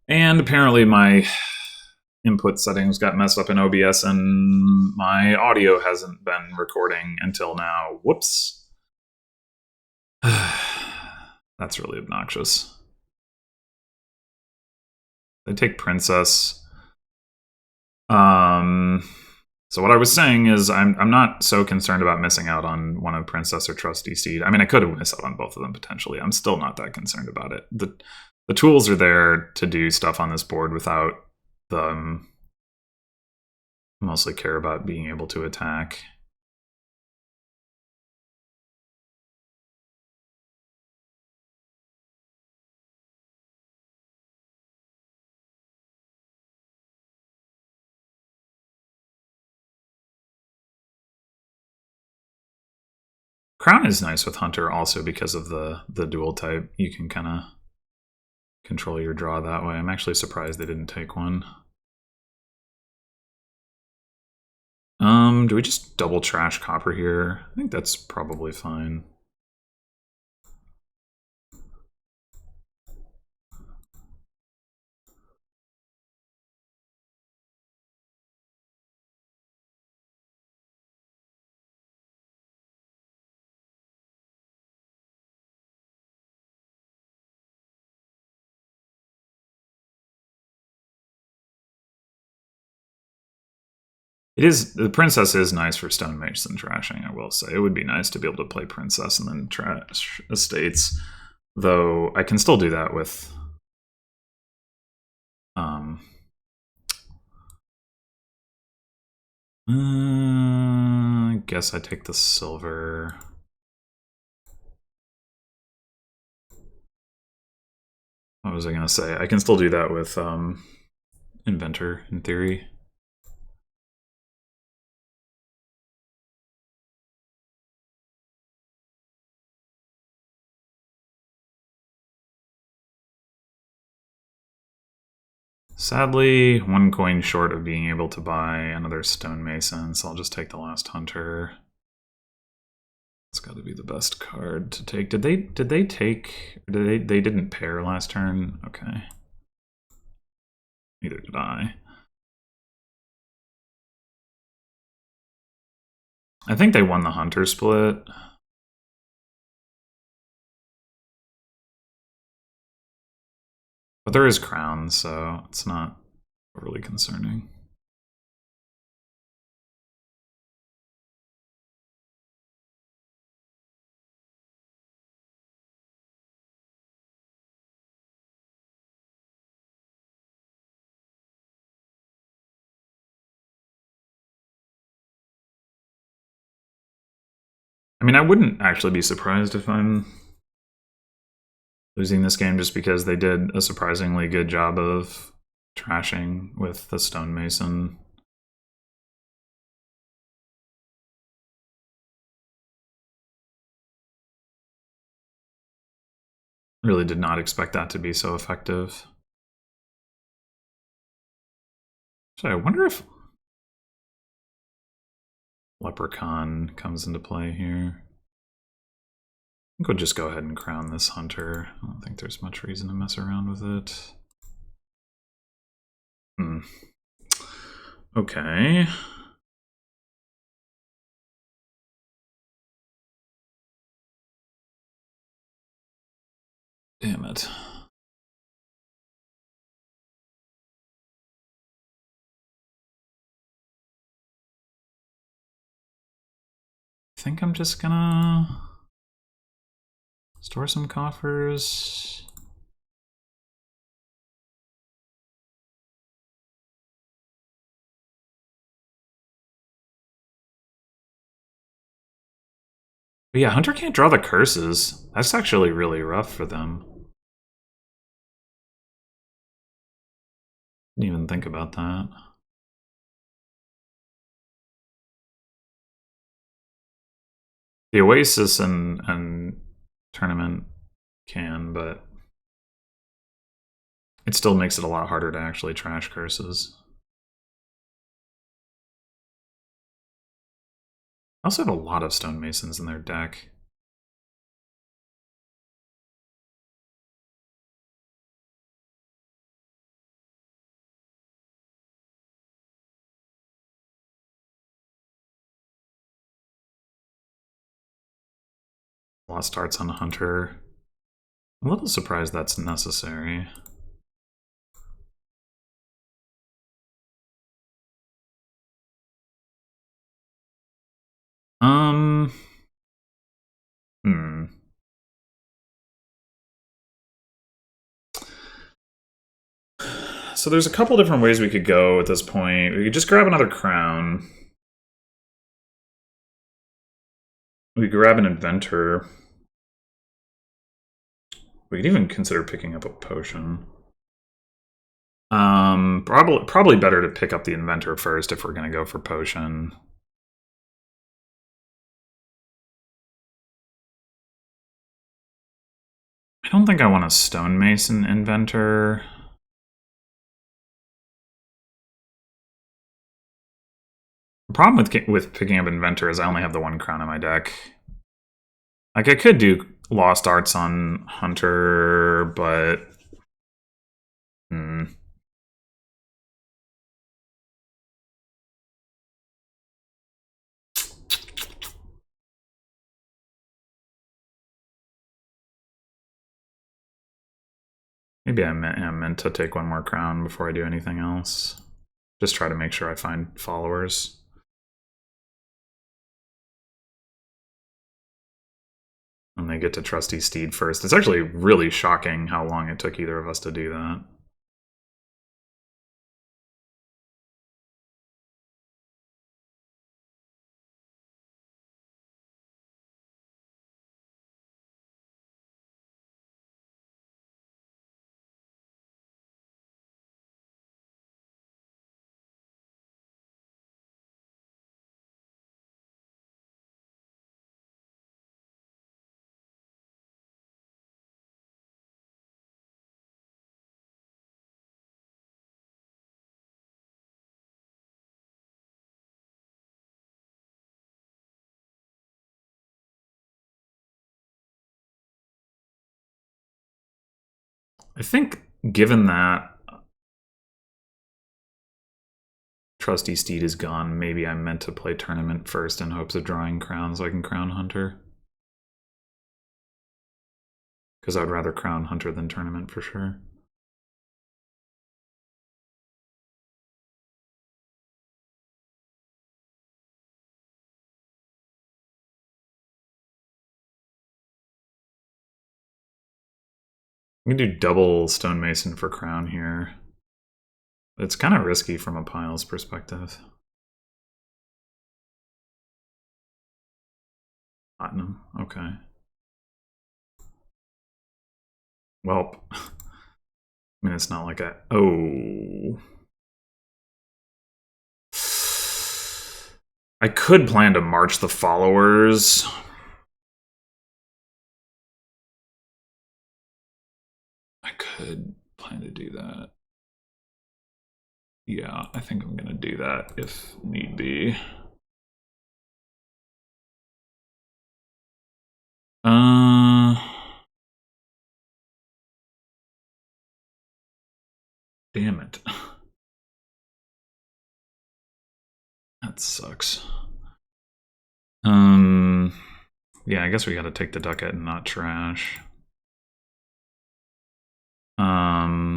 And apparently my input settings got messed up in OBS and my audio hasn't been recording until now. Whoops. That's really obnoxious. They take Princess. So what I was saying is I'm not so concerned about missing out on one of Princess or Trusty Steed. I mean, I could have missed out on both of them potentially. I'm still not that concerned about it. The tools are there to do stuff on this board without them. Mostly care about being able to attack. Crown is nice with Hunter also because of the dual type. You can kind of control your draw that way. I'm actually surprised they didn't take one. Do we just double trash Copper here? I think that's probably fine. The Princess is nice for Stonemason trashing, I will say. It would be nice to be able to play Princess and then trash Estates, though I can still do that with I guess I take the silver. What was I gonna say? I can still do that with Inventor in theory. Sadly, one coin short of being able to buy another Stonemason, so I'll just take the last Hunter. It's got to be the best card to take. Did they take? They didn't pair last turn. Okay. Neither did I. I think they won the Hunter split. But there is Crown, so it's not overly concerning. I mean, I wouldn't actually be surprised if I'm losing this game just because they did a surprisingly good job of trashing with the Stonemason. Really did not expect that to be so effective. So I wonder if Leprechaun comes into play here. I think we'll just go ahead and crown this Hunter. I don't think there's much reason to mess around with it. Okay. Damn it. I think I'm just gonna store some coffers. But yeah, Hunter can't draw the curses. That's actually really rough for them. Didn't even think about that. The Oasis and Tournament can, but it still makes it a lot harder to actually trash curses. I also have a lot of Stonemasons in their deck. Lost arts on Hunter. I'm a little surprised that's necessary. Hmm. So there's a couple different ways we could go at this point. We could just grab another crown. We could grab an inventor. We could even consider picking up a potion. Probably better to pick up the inventor first if we're going to go for potion. I don't think I want a stonemason inventor. The problem with picking up inventor is I only have the one crown in my deck. Like, I could do lost arts on Hunter, but maybe I'm meant to take one more crown before I do anything else. Just try to make sure I find followers. And they get to Trusty Steed first. It's actually really shocking how long it took either of us to do that. I think, given that Trusty Steed is gone, maybe I'm meant to play Tournament first in hopes of drawing crowns so I can crown Hunter. Because I would rather crown Hunter than Tournament for sure. We can do double Stonemason for crown here. It's kind of risky from a piles perspective. Platinum, okay. Well, I mean, it's not like a... Oh. I could plan to march the followers. I could plan to do that. Yeah, I think I'm going to do that if need be. Damn it. That sucks. Yeah, I guess we gotta take the ducat and not trash. Yeah.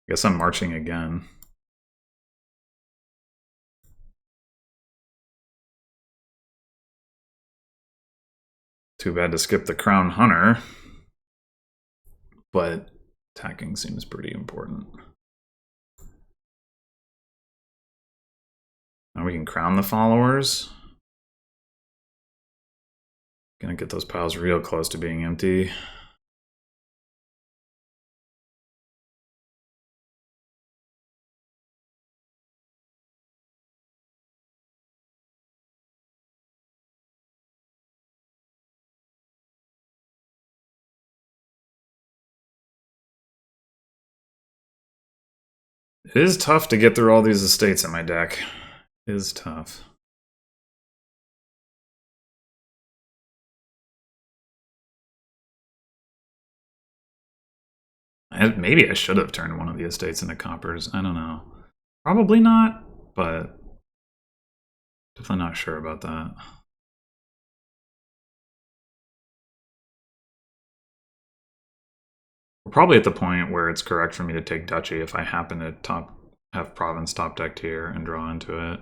Guess I'm marching again. Too bad to skip the Crown Hunter. But attacking seems pretty important. Now we can crown the followers. Gonna get those piles real close to being empty. It is tough to get through all these estates in my deck. It is tough. Maybe I should have turned one of the estates into coppers. I don't know. Probably not, but definitely not sure about that. We're probably at the point where it's correct for me to take duchy if I happen to have province top decked here and draw into it.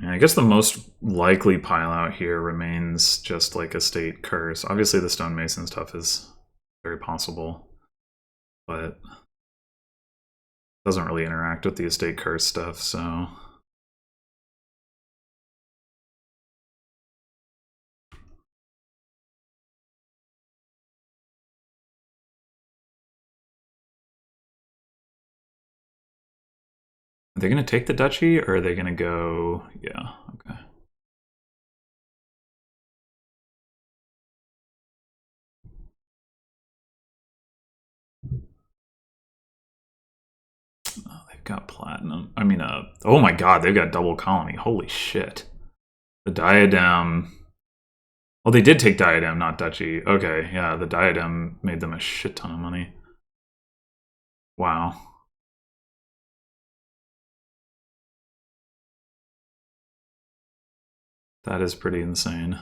I guess the most likely pile out here remains just like a state curse. Obviously, the stonemason stuff is very possible, but doesn't really interact with the estate curse stuff, so. Are they going to take the duchy, or are they going to go? Yeah, okay. Oh, they've got platinum. I mean, oh my god, they've got double colony. Holy shit. The diadem. Oh, they did take diadem, not duchy. Okay, yeah, the diadem made them a shit ton of money. Wow. That is pretty insane.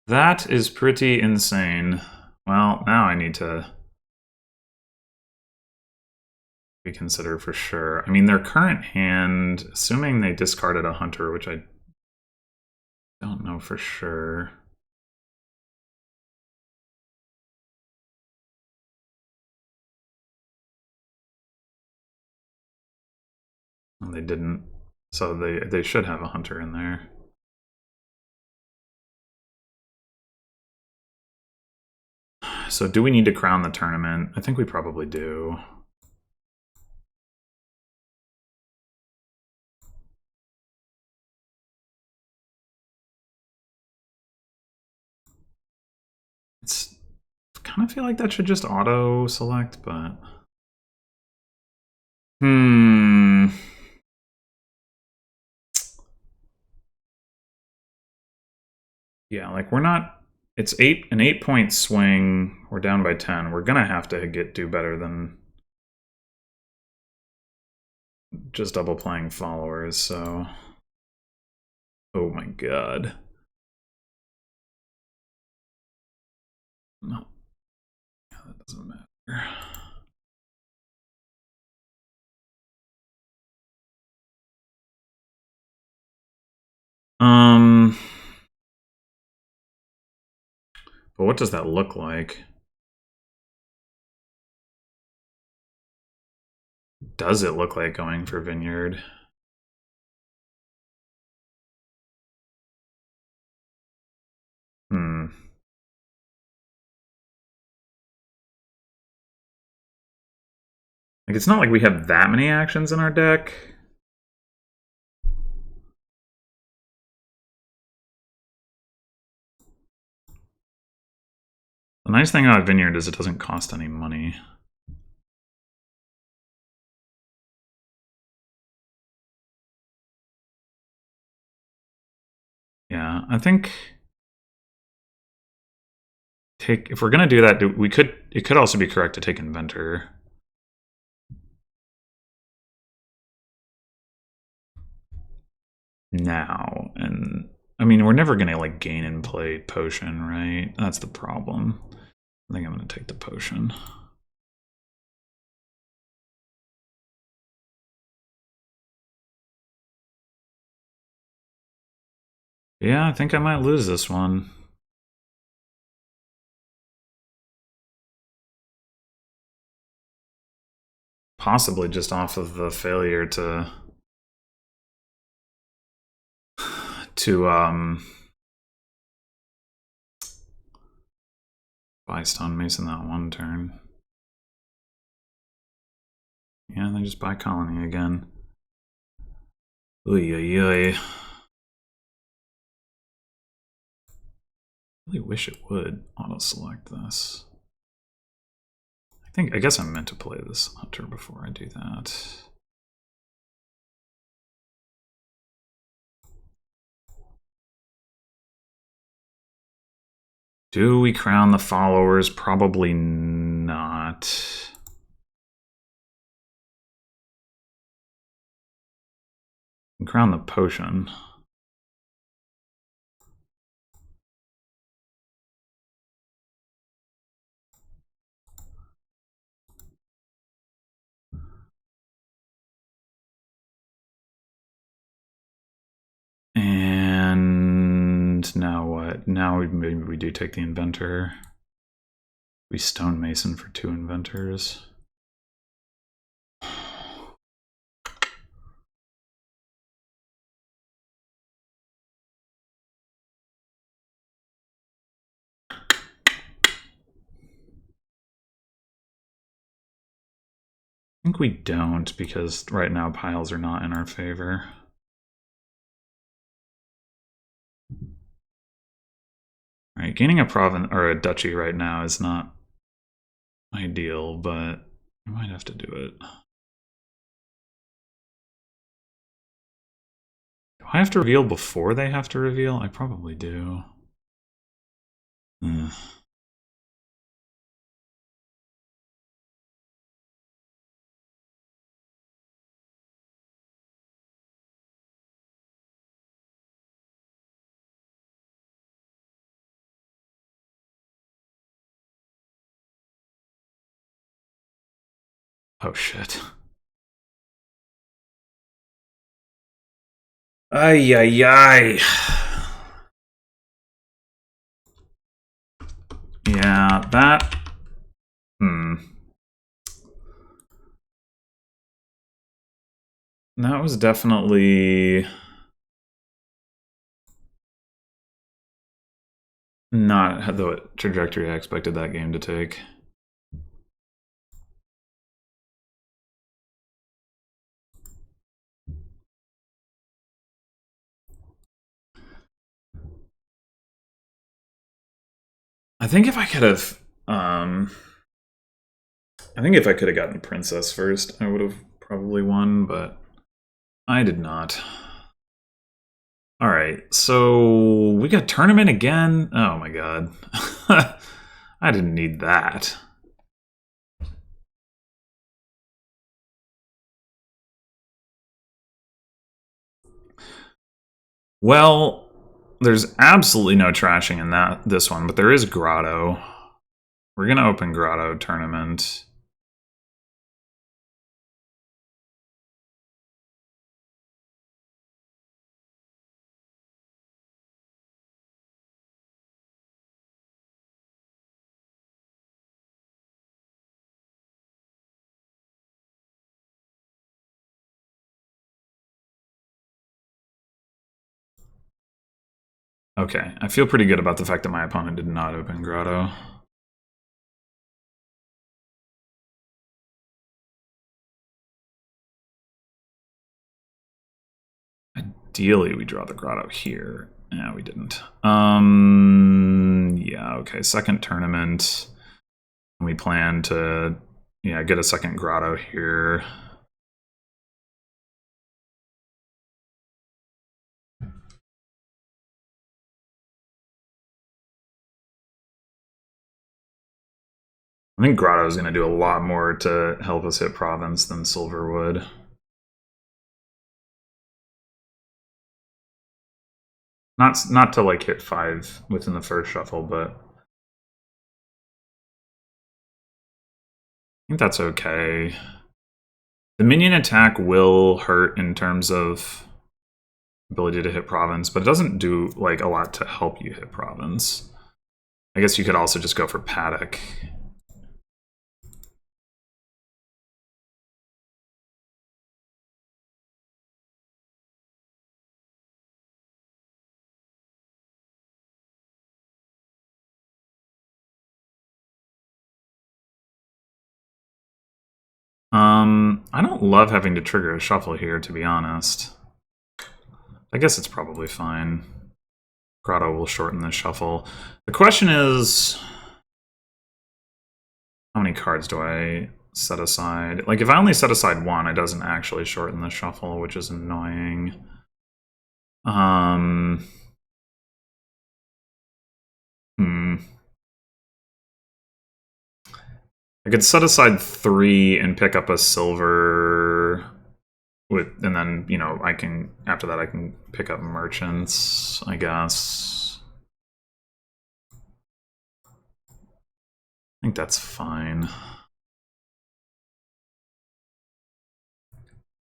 That is pretty insane. Well, now I need to reconsider for sure. I mean, their current hand, assuming they discarded a hunter, which I don't know for sure. And they didn't. So they should have a hunter in there. So do we need to crown the tournament? I think we probably do. It's I kind of feel like that should just auto select, but yeah, like we're not. It's an 8-point swing. We're down by 10. We're gonna have to do better than just double playing followers. So, oh my god, no, yeah, that doesn't matter. But what does that look like? Does it look like going for Vineyard? Like, it's not like we have that many actions in our deck. The nice thing about Vineyard is it doesn't cost any money. Yeah, I think if we're gonna do that, it could also be correct to take Inventor. Now, and I mean, we're never gonna like gain and play potion, right? That's the problem. I think I'm gonna take the potion. Yeah, I think I might lose this one. possibly just off of the failure to buy Stone Mason that one turn. Yeah, they just buy Colony again. Oy, oy, oy. I really wish it would auto-select this. I guess I'm meant to play this Hunter before I do that. Do we crown the followers? Probably not. And crown the potion. And now what? Now maybe we do take the Inventor. We Stone Mason for 2 Inventors. I think we don't, because right now piles are not in our favor. All right, gaining a province or a duchy right now is not ideal, but I might have to do it. Do I have to reveal before they have to reveal? I probably do. Ugh. Oh shit. Ay, ay, ay. Yeah, that... That was definitely... not the trajectory I expected that game to take. I think if I could have... I think if I could have gotten Princess first, I would have probably won, but I did not. Alright, so we got tournament again? Oh my god. I didn't need that. Well, there's absolutely no trashing in this one, but there is Grotto. We're gonna open Grotto tournament. Okay, I feel pretty good about the fact that my opponent did not open Grotto. Ideally, we draw the Grotto here. Yeah, we didn't. Yeah, okay, second tournament. We plan to, yeah, get a second Grotto here. I think Grotto is going to do a lot more to help us hit Province than Silver would. Not to like hit 5 within the first shuffle, but I think that's okay. The minion attack will hurt in terms of ability to hit Province, but it doesn't do like a lot to help you hit Province. I guess you could also just go for Paddock. I don't love having to trigger a shuffle here, to be honest. I guess it's probably fine. Grotto will shorten the shuffle. The question is, how many cards do I set aside? Like, if I only set aside one, it doesn't actually shorten the shuffle, which is annoying. I could set aside 3 and pick up a silver with, and then, you know, I can, after that I can pick up merchants, I guess. I think that's fine.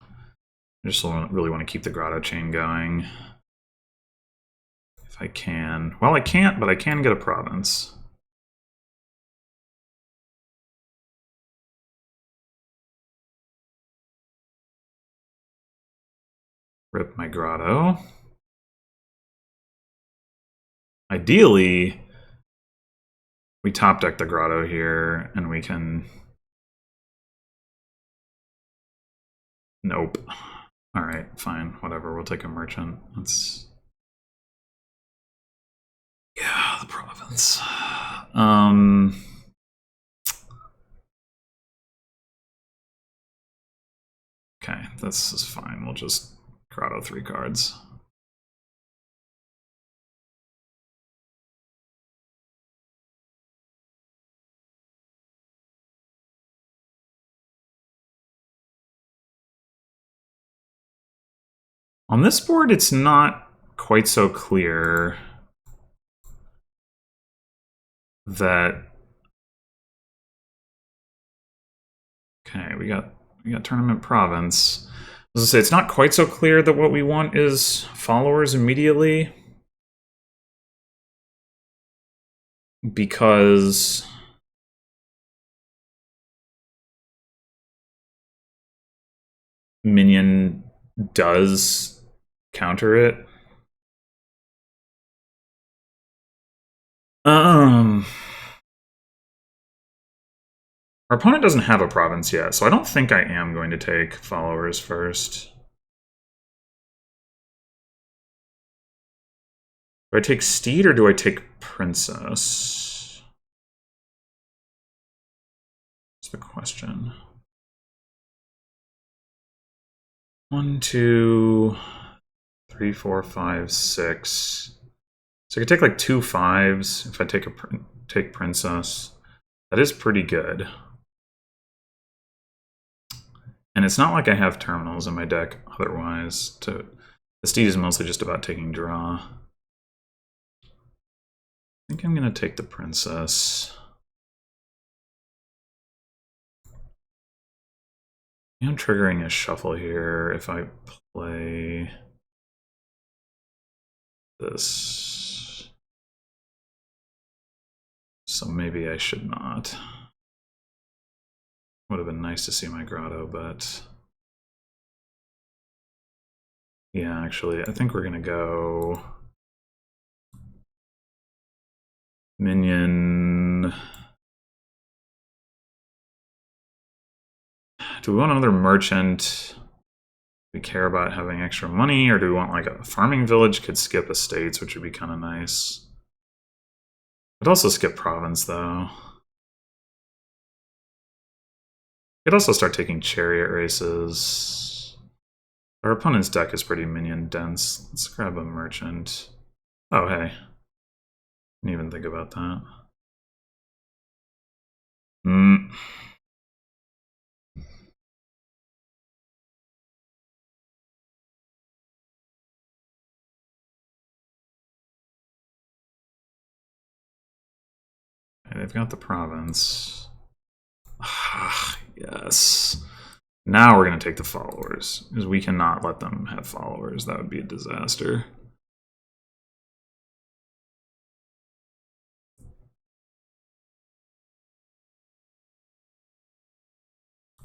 I just really want to keep the grotto chain going. If I can. Well, I can't, but I can get a province. Rip my grotto. Ideally, we top deck the grotto here, and we can... Nope. Alright, fine, whatever, we'll take a merchant. Let's... Yeah, the province. Okay, this is fine. We'll just grotto 3 cards. On this board, it's not quite so clear that... Okay, we got tournament province. As I say, it's not quite so clear that what we want is followers immediately, because minion does counter it. Our opponent doesn't have a province yet, so I don't think I am going to take followers first. Do I take Steed or do I take Princess? That's the question. 1, 2, 3, 4, 5, 6. So I could take like 2 5s if I take Princess. That is pretty good. And it's not like I have terminals in my deck otherwise. The Steed is mostly just about taking draw. I think I'm going to take the Princess. I'm triggering a shuffle here if I play this. So maybe I should not. Would have been nice to see my grotto, but... Yeah, actually, I think we're going to go... Minion... Do we want another merchant? Do we care about having extra money, or do we want like a farming village? Could skip estates, which would be kind of nice. Could also skip province, though. Could also start taking chariot races. Our opponent's deck is pretty minion dense. Let's grab a merchant. Oh, hey. Didn't even think about that. Okay, they've got the province. Ah, yes. Now we're going to take the followers, because we cannot let them have followers. That would be a disaster.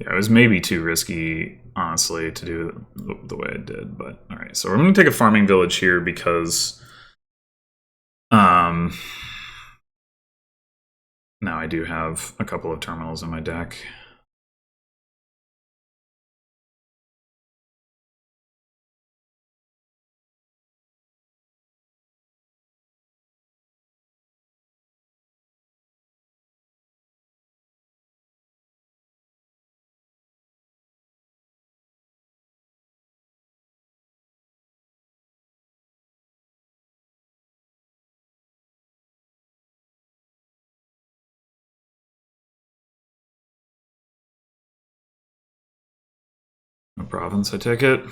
Yeah, it was maybe too risky, honestly, to do the way it did, but alright. So we're going to take a farming village here because now I do have a couple of terminals in my deck. No province, I take it.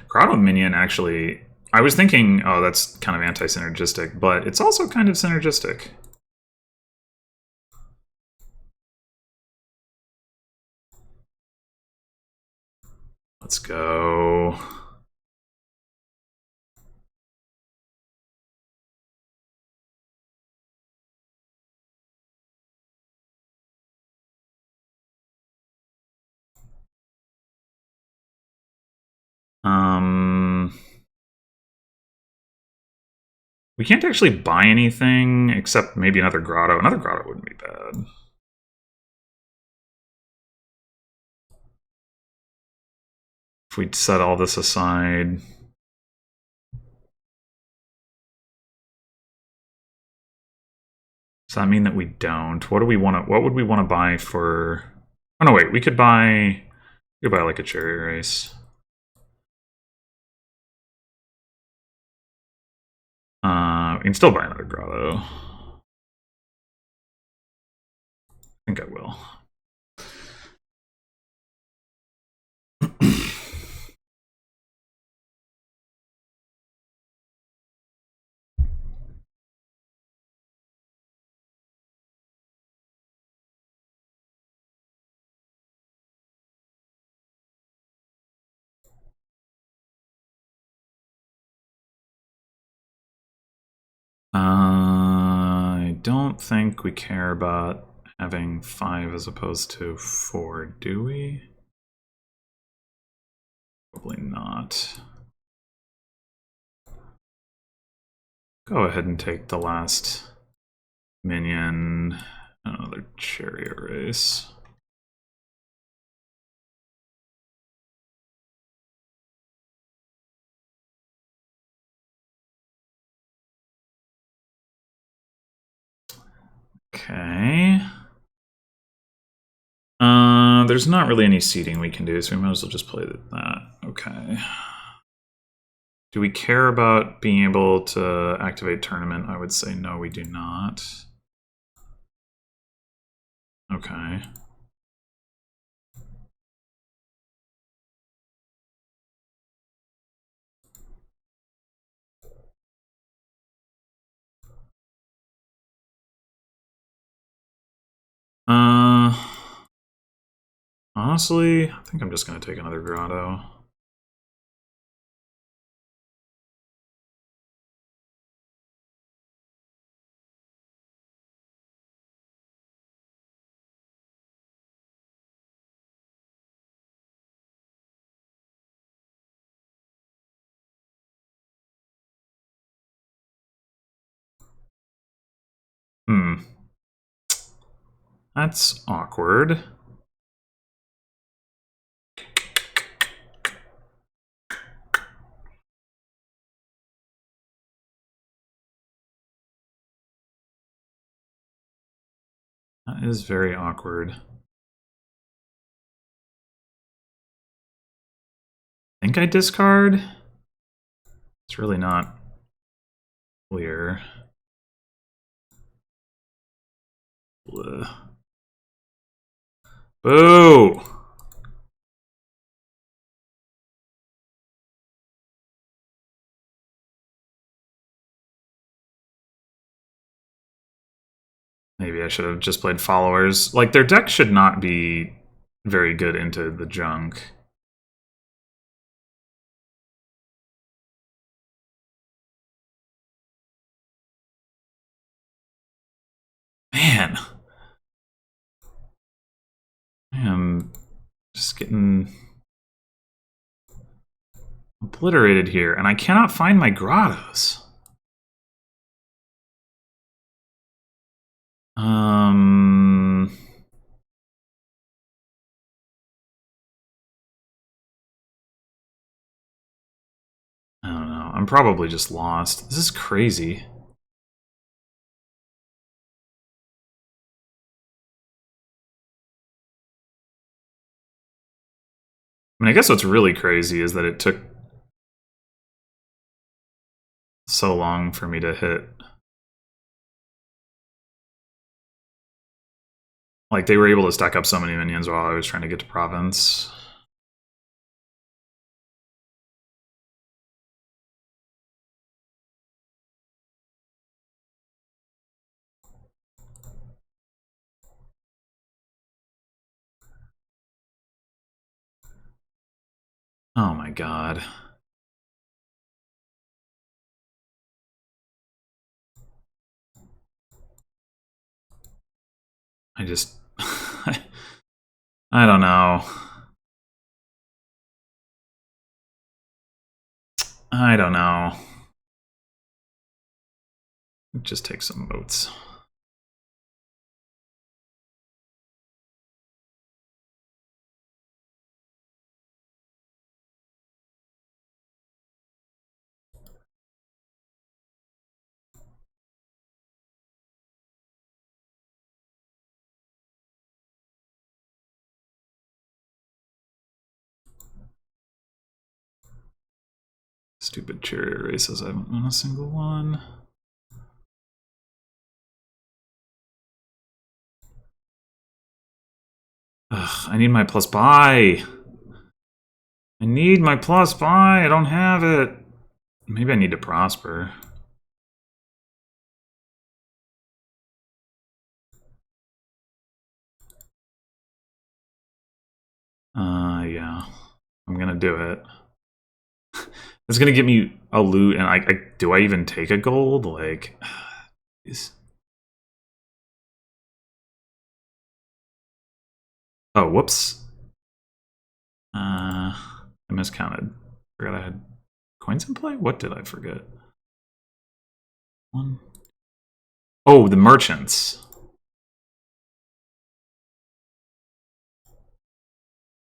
Grotto Minion, actually, I was thinking, oh, that's kind of anti-synergistic, but it's also kind of synergistic. Let's go. We can't actually buy anything except maybe another grotto. Another grotto wouldn't be bad. If we set all this aside. Does that mean that we don't? What do we want to? What would we want to buy for? Oh no, wait. We could buy. We could buy like a cherry race. We can still buy another grotto. I think I will. I don't think we care about having 5 as opposed to 4, do we? Probably not. Go ahead and take the last minion. Another chariot race. Okay. There's not really any seeding we can do, so we might as well just play that. Okay. Do we care about being able to activate tournament? I would say no, we do not. Okay. Honestly, I think I'm just going to take another grotto. That's awkward. That is very awkward. I think I discard? It's really not clear. Bleh. Boo! Maybe I should have just played followers. Like, their deck should not be very good into the junk. Man. I am just getting obliterated here, and I cannot find my grottos. I don't know. I'm probably just lost. This is crazy. I mean, I guess what's really crazy is that it took so long for me to hit Like, they were able to stack up so many minions while I was trying to get to province. Oh my god. I just... I don't know. I don't know. Just take some votes. Stupid chariot races. I haven't won a single one. Ugh, I need my plus buy. I need my plus buy. I don't have it. Maybe I need to prosper. Yeah. I'm gonna do it. It's gonna give me a loot, and do I even take a gold? Like, oh, whoops. I miscounted. Forgot I had coins in play? What did I forget? One. Oh, the merchants.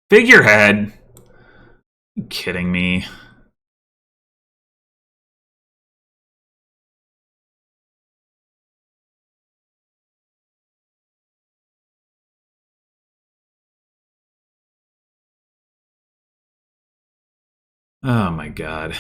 Figurehead? Are you kidding me? Oh my god.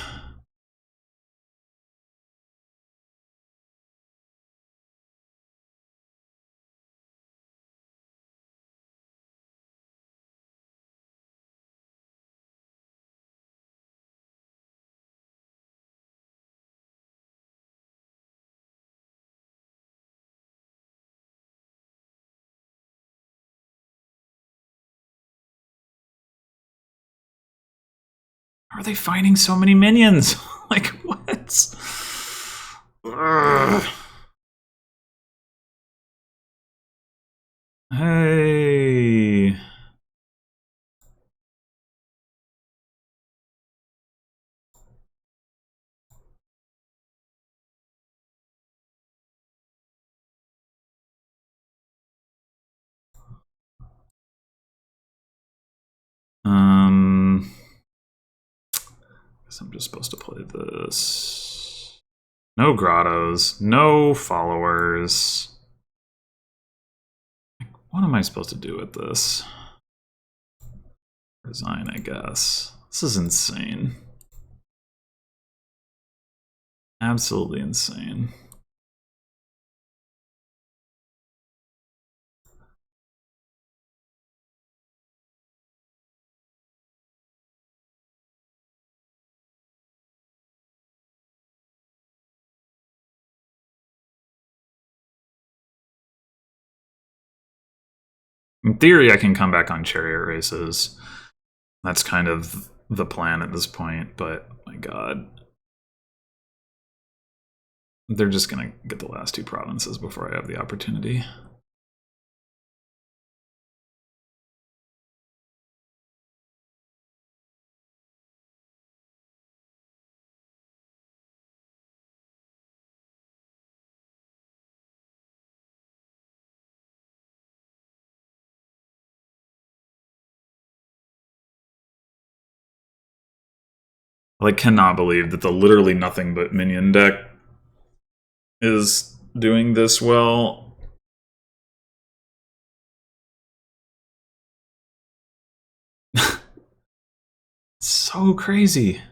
How are they finding so many minions? Like, what? Ugh. Hey. Guess I'm just supposed to play this. No grottos, no followers. What am I supposed to do with this? Resign, I guess. This is insane. Absolutely insane. In theory, I can come back on chariot races. That's kind of the plan at this point, but my god. They're just gonna get the last two provinces before I have the opportunity. I cannot believe that the literally nothing but minion deck is doing this well. So crazy.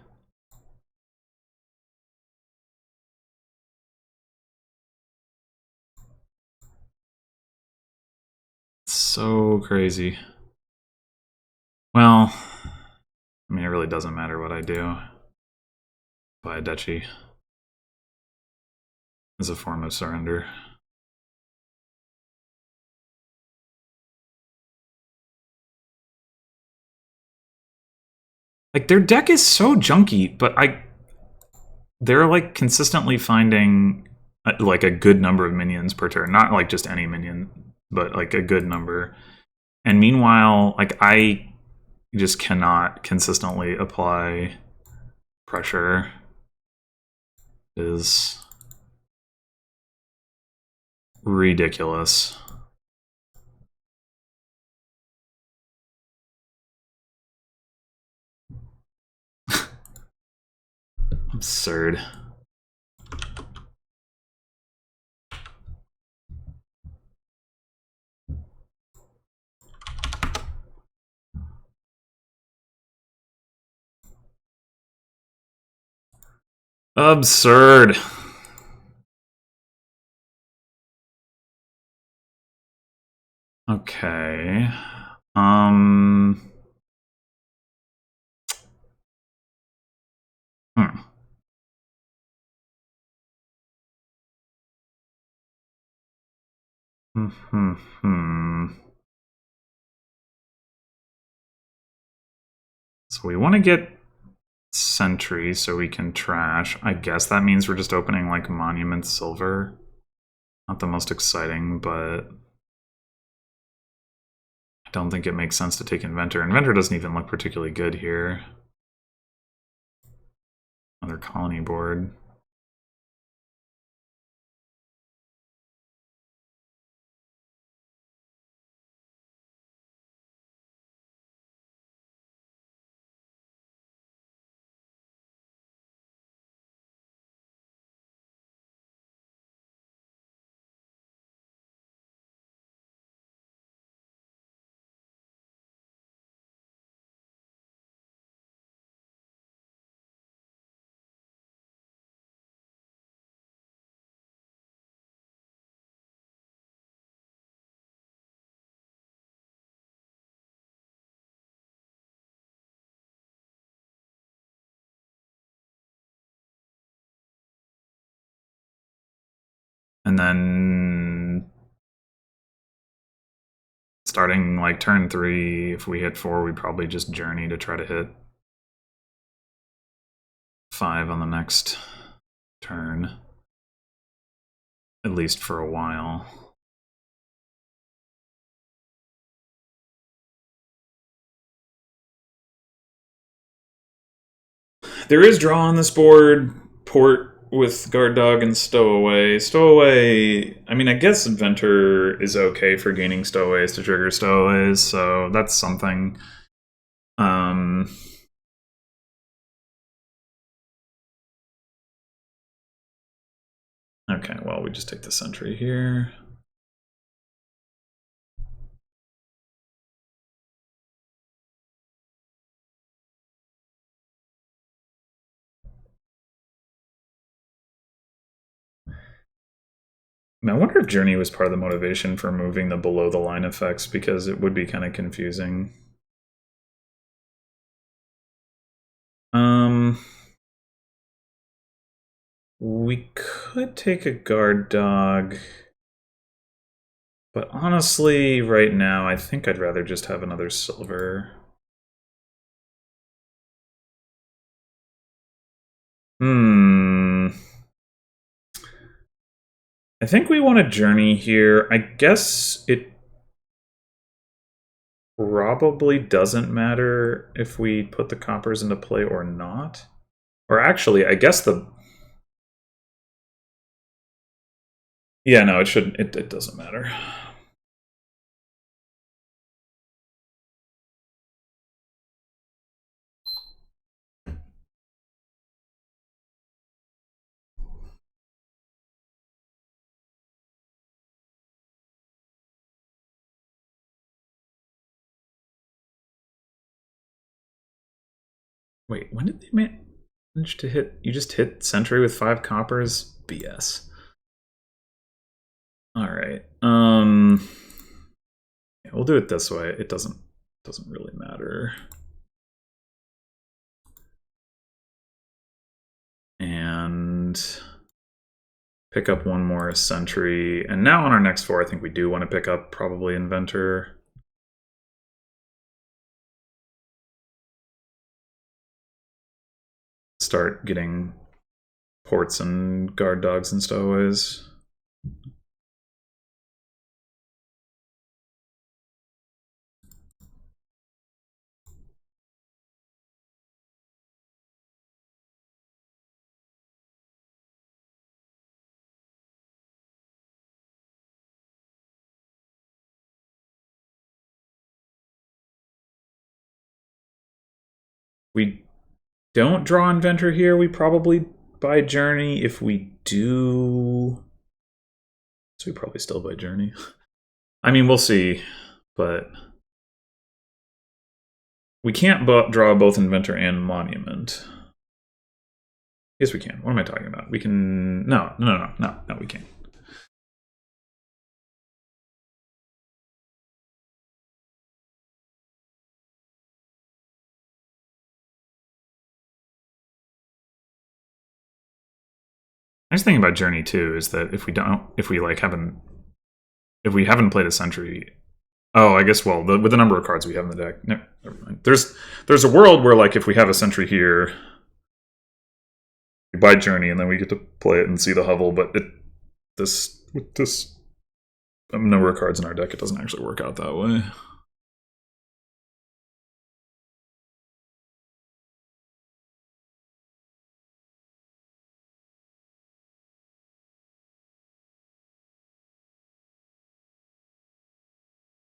So crazy. Well, I mean, it really doesn't matter what I do. Buy a duchy as a form of surrender. Like, their deck is so junky, but they're like consistently finding like a good number of minions per turn. Not like just any minion, but like a good number. And meanwhile, like, I just cannot consistently apply pressure. It is ridiculous. Absurd. Absurd. Okay. Hmm. So we want to get Sentry so we can trash. I guess that means we're just opening like Monument Silver. Not the most exciting, but I don't think it makes sense to take Inventor. Inventor doesn't even look particularly good here. Another colony board. And then starting like turn 3, if we hit 4, we probably just Journey to try to hit 5 on the next turn. At least for a while. There is draw on this board. Port with Guard Dog and Stowaway. Stowaway, I mean, I guess Inventor is okay for gaining Stowaways to trigger Stowaways, so that's something. Okay, well, we just take the Sentry here. I wonder if Journey was part of the motivation for moving the below the line effects, because it would be kind of confusing. We could take a Guard Dog, but honestly, right now, I think I'd rather just have another silver. I think we want a Journey here. I guess it probably doesn't matter if we put the coppers into play or not. Or actually, I guess the... Yeah, no, it shouldn't. It doesn't matter. Wait, when did they manage to hit? You just hit Sentry with 5 coppers? BS. All right. Yeah, we'll do it this way. It doesn't really matter. And pick up one more sentry. And now on our next 4, I think we do want to pick up probably Inventor. Start getting ports and guard dogs and stowaways. We don't draw Inventor here. We probably buy Journey. If we do, so we probably still buy Journey. I mean, we'll see, but we can't draw both Inventor and Monument. Yes, we can. What am I talking about? We can... No, we can't. Nice thing about Journey too is that if we haven't played a Sentry, oh, I guess with the number of cards we have in the deck, no, never mind. There's a world where like if we have a Sentry here, we buy Journey and then we get to play it and see the hovel, but with this number of cards in our deck, it doesn't actually work out that way.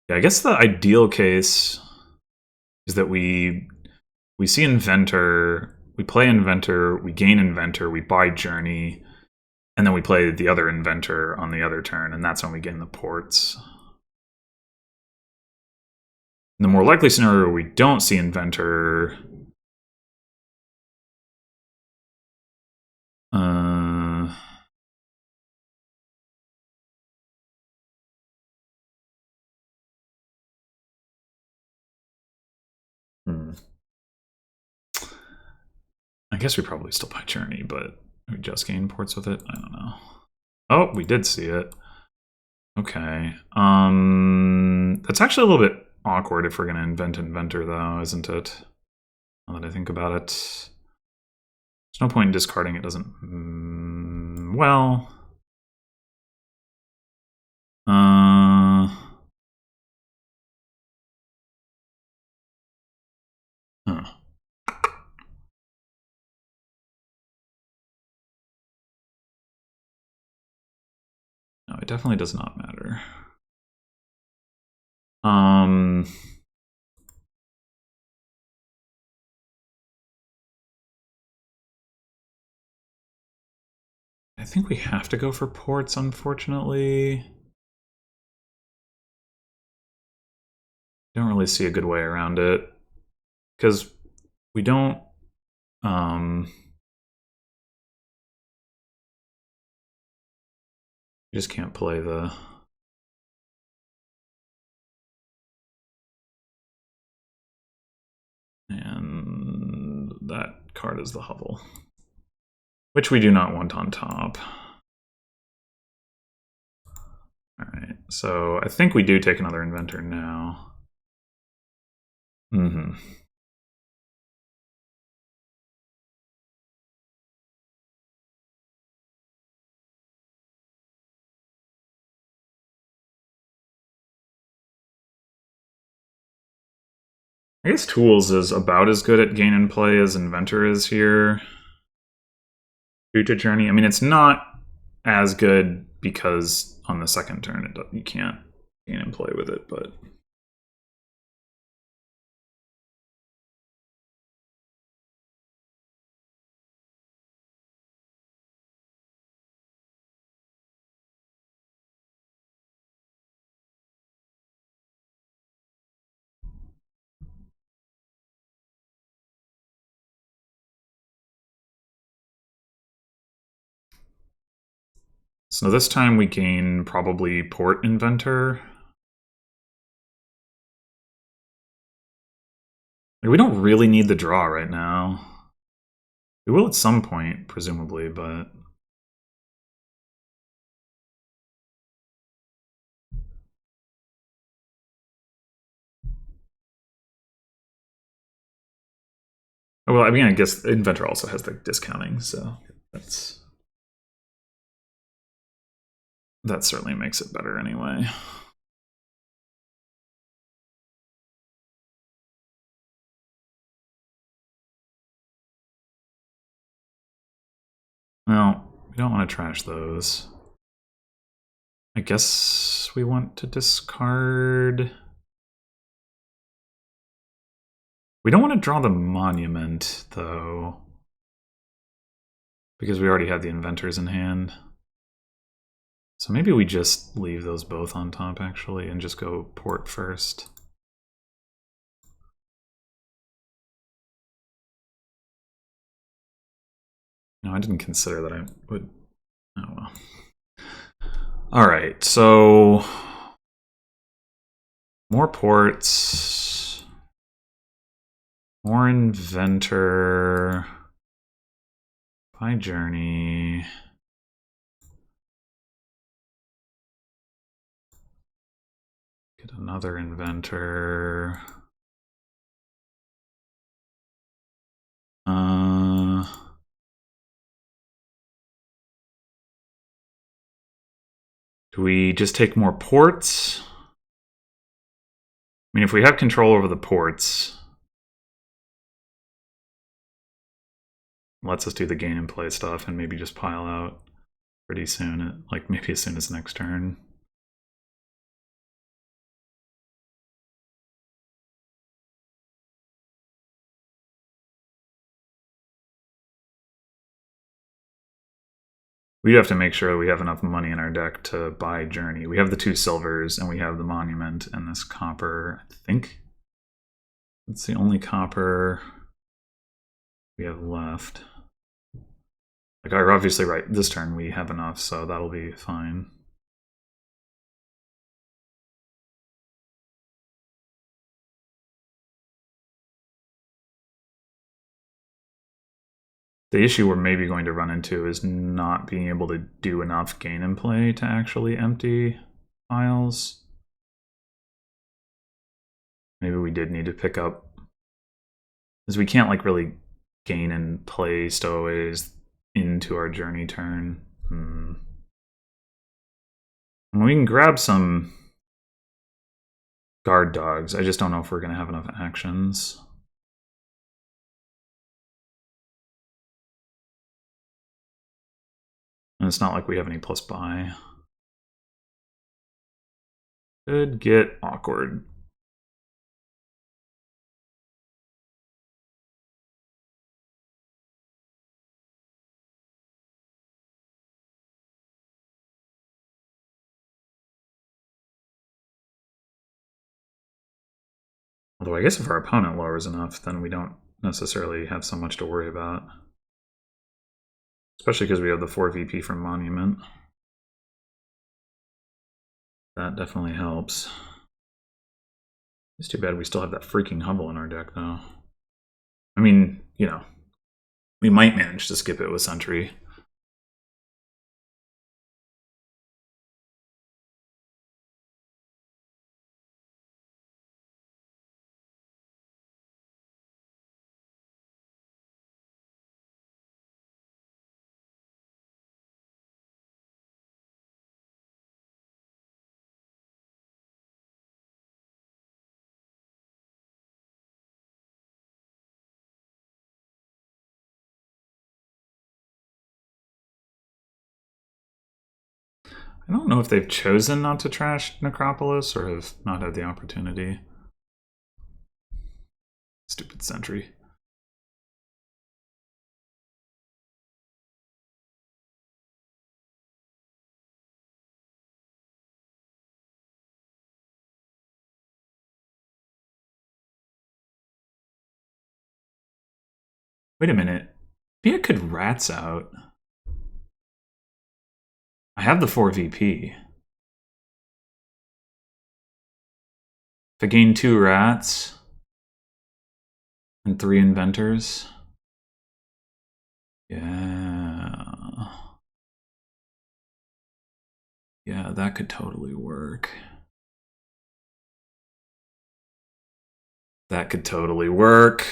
Yeah, I guess the ideal case is that we see Inventor, we play Inventor, we gain Inventor, we buy Journey, and then we play the other Inventor on the other turn, and that's when we gain the ports. In the more likely scenario where we don't see Inventor, I guess we probably still buy Journey, but we just gain ports with it? I don't know. Oh, we did see it. Okay. That's actually a little bit awkward if we're going to invent Inventor, though, isn't it? Now that I think about it. There's no point in discarding it, doesn't... well... Huh. No, it definitely does not matter. I think we have to go for ports, unfortunately. Don't really see a good way around it. Because we don't... you just can't play the... And that card is the hovel. Which we do not want on top. Alright, so I think we do take another Inventor now. I guess Tools is about as good at gain and play as Inventor is here. Due to Journey. I mean, it's not as good because on the second turn you can't gain and play with it, but... So this time we gain probably Port Inventor. We don't really need the draw right now. We will at some point, presumably, but... Well, I mean, I guess Inventor also has the discounting, so that certainly makes it better anyway. Well, we don't want to trash those. I guess we want to discard... We don't want to draw the Monument, though, because we already had the Inventors in hand. So maybe we just leave those both on top, actually, and just go port first. No, I didn't consider that I would... Oh, well. All right, so... More ports. More Inventor. Buy Journey. Get another Inventor. Do we just take more ports? I mean, if we have control over the ports, lets us do the gain and play stuff and maybe just pile out pretty soon, like maybe as soon as next turn. We have to make sure we have enough money in our deck to buy Journey. We have the 2 silvers and we have the Monument and this copper, I think. It's the only copper we have left. Like, obviously, right, this turn we have enough, so that'll be fine. The issue we're maybe going to run into is not being able to do enough gain and play to actually empty piles. Maybe we did need to pick up, because we can't like really gain and play stowaways into our Journey turn. And we can grab some guard dogs. I just don't know if we're going to have enough actions. And it's not like we have any plus buy. Could get awkward. Although I guess if our opponent lowers enough, then we don't necessarily have so much to worry about. Especially because we have the 4 VP from Monument. That definitely helps. It's too bad we still have that freaking Humble in our deck, though. I mean, you know, we might manage to skip it with Sentry. I don't know if they've chosen not to trash Necropolis or have not had the opportunity. Stupid Sentry. Wait a minute. Maybe I could Rats out. I have the 4 VP. If I gain 2 Rats, And 3 inventors. Yeah. Yeah, that could totally work. That could totally work.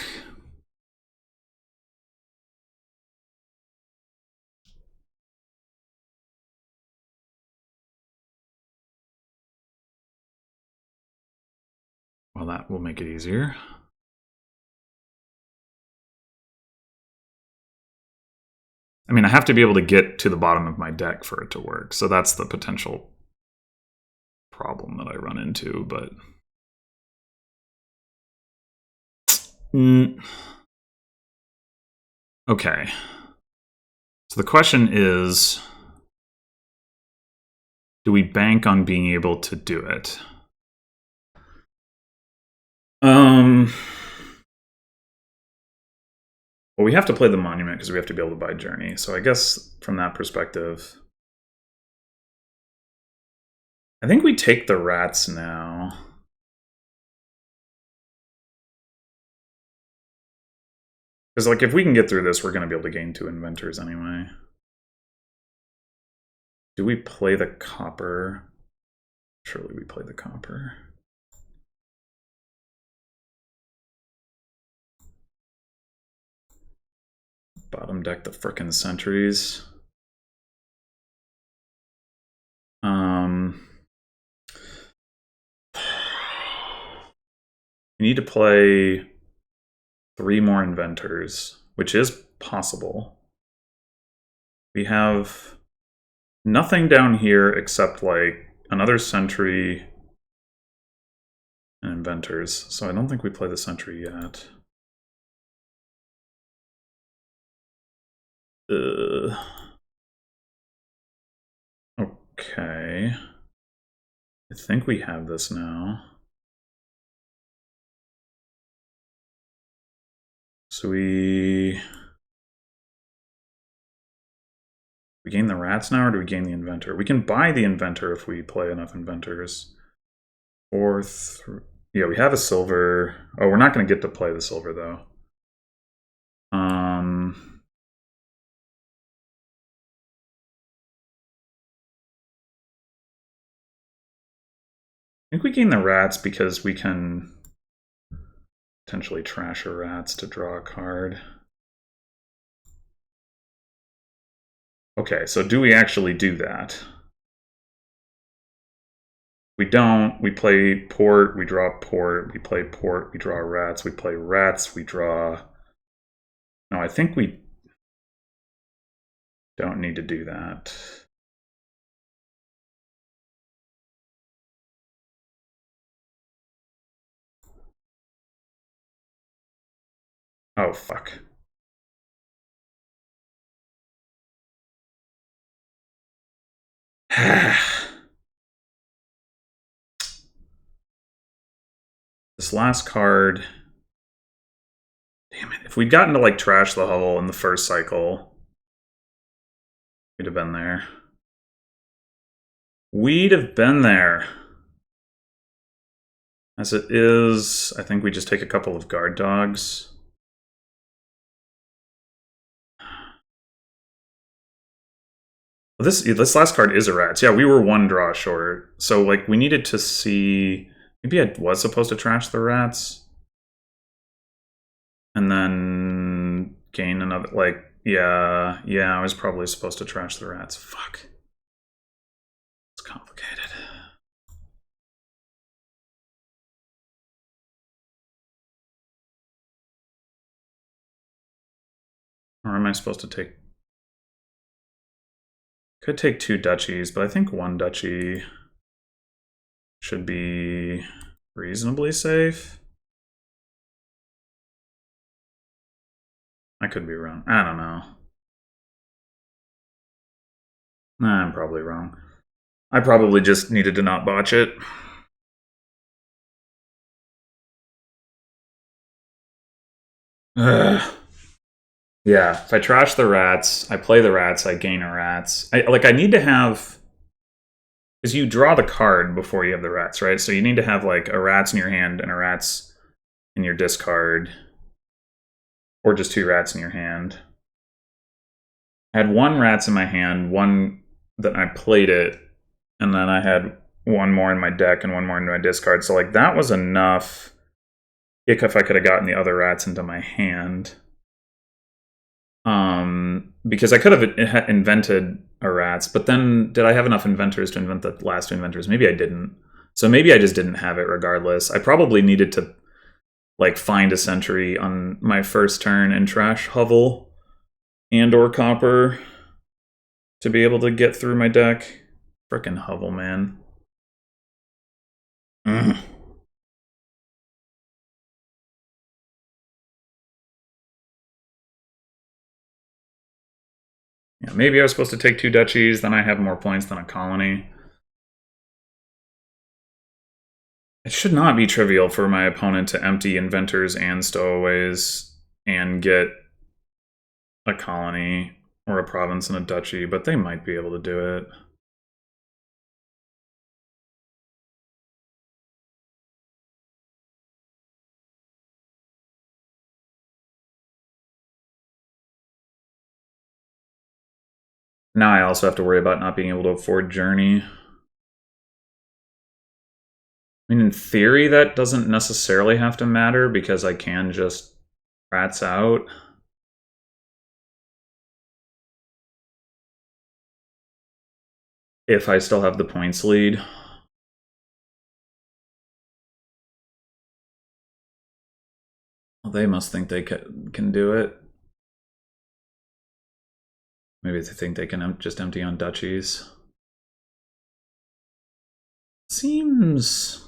Well, that will make it easier. I mean, I have to be able to get to the bottom of my deck for it to work. So that's the potential problem that I run into, but... Okay. So the question is, do we bank on being able to do it? Well, we have to play the monument because we have to be able to buy Journey. So I guess from that perspective, I think we take the rats now. Because like if we can get through this, we're going to be able to gain 2 inventors anyway. Do we play the copper? Surely we play the copper. Bottom deck the frickin' sentries. We need to play 3 more inventors, which is possible. We have nothing down here except like another sentry and inventors. So I don't think we play the sentry yet. Okay. I think we have this now. So we gain the rats now, or do we gain the inventor? We can buy the inventor if we play enough inventors. Yeah, we have a silver. Oh, we're not going to get to play the silver though. I think we gain the rats because we can potentially trash a rats to draw a card. Okay, so do we actually do that? We don't. We play port, we draw port, we play port, we draw rats, we play rats, we draw... No, I think we don't need to do that. Oh, fuck. This last card... Damn it. If we'd gotten to, like, trash the hovel in the first cycle, we'd have been there. We'd have been there. As it is, I think we just take a couple of guard dogs. This last card is a rats. Yeah, we were 1 draw short. So, like, we needed to see... Maybe I was supposed to trash the rats. And then gain another... Like, yeah, I was probably supposed to trash the rats. Fuck. It's complicated. Or am I supposed to take... Could take 2 duchies, but I think 1 duchy should be reasonably safe. I could be wrong. I don't know. Nah, I'm probably wrong. I probably just needed to not botch it. Ugh. Yeah, if I trash the rats, I play the rats, I gain a rats. I need to have... Because you draw the card before you have the rats, right? So you need to have like a rats in your hand and a rats in your discard. Or just 2 rats in your hand. I had 1 rats in my hand, 1 that I played it, and then I had 1 more in my deck and 1 more in my discard. So like that was enough if I could have gotten the other rats into my hand. Because I could have invented a rats, but then did I have enough inventors to invent the last 2 inventors? Maybe I didn't. So maybe I just didn't have it regardless. I probably needed to like find a sentry on my first turn and trash hovel and or copper to be able to get through my deck. Frickin' hovel, man. Mm. Yeah, maybe I was supposed to take 2 duchies, then I have more points than a colony. It should not be trivial for my opponent to empty inventors and stowaways and get a colony or a province and a duchy, but they might be able to do it. Now I also have to worry about not being able to afford Journey. I mean, in theory, that doesn't necessarily have to matter because I can just rats out. If I still have the points lead. Well, they must think they can do it. Maybe they think they can just empty on duchies. Seems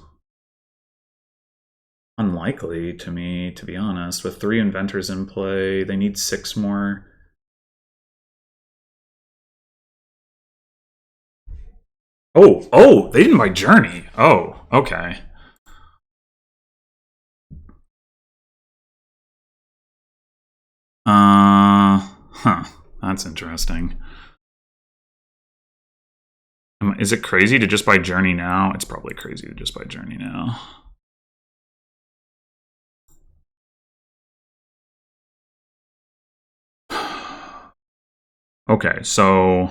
unlikely to me, to be honest. With 3 inventors in play, they need 6 more. Oh, they didn't buy Journey. Oh, okay. That's interesting. Is it crazy to just buy Journey now? It's probably crazy to just buy Journey now. Okay, so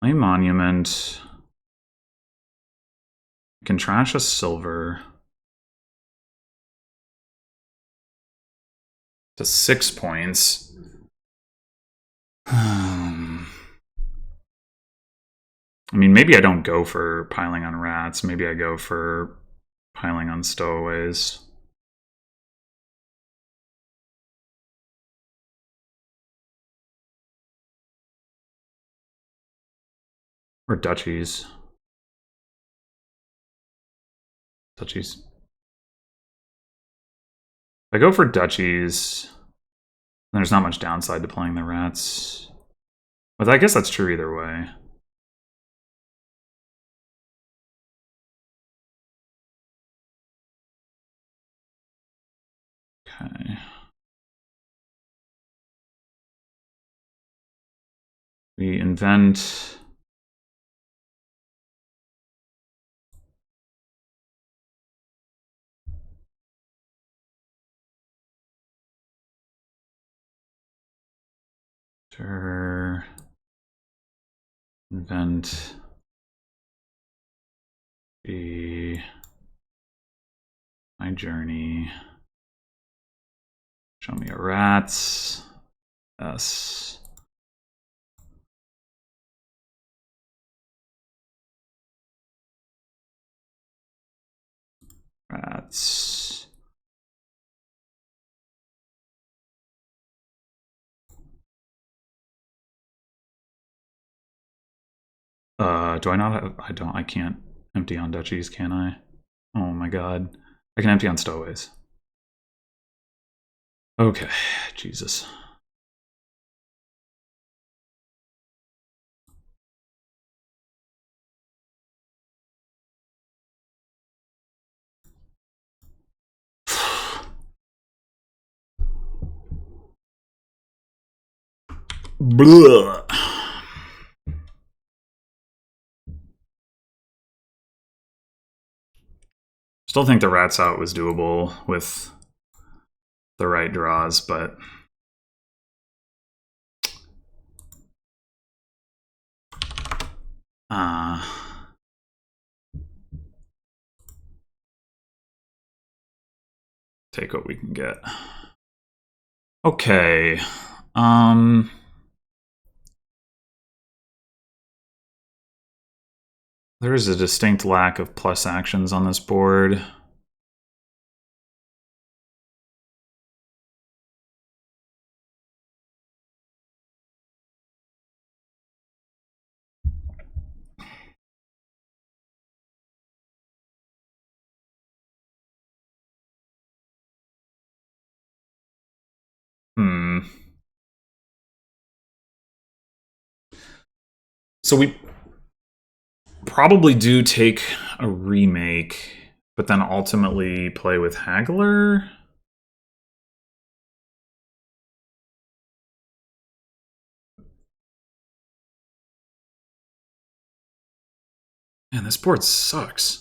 play Monument. Can trash a silver to 6 points. I mean, maybe I don't go for piling on rats. Maybe I go for piling on stowaways. Or duchies. Duchies. If I go for duchies, there's not much downside to playing the rats. But I guess that's true either way. Okay. We invent... Invent my journey. Show me a rats. S. Rats. Do I not have, I can't empty on duchies, can I? Oh my god. I can empty on stowaways. Okay, Jesus. Blah. Still think the rats out was doable with the right draws, but take what we can get. Okay. There is a distinct lack of plus actions on this board. So we probably do take a remake, but then ultimately play with Haggler. Man, this board sucks.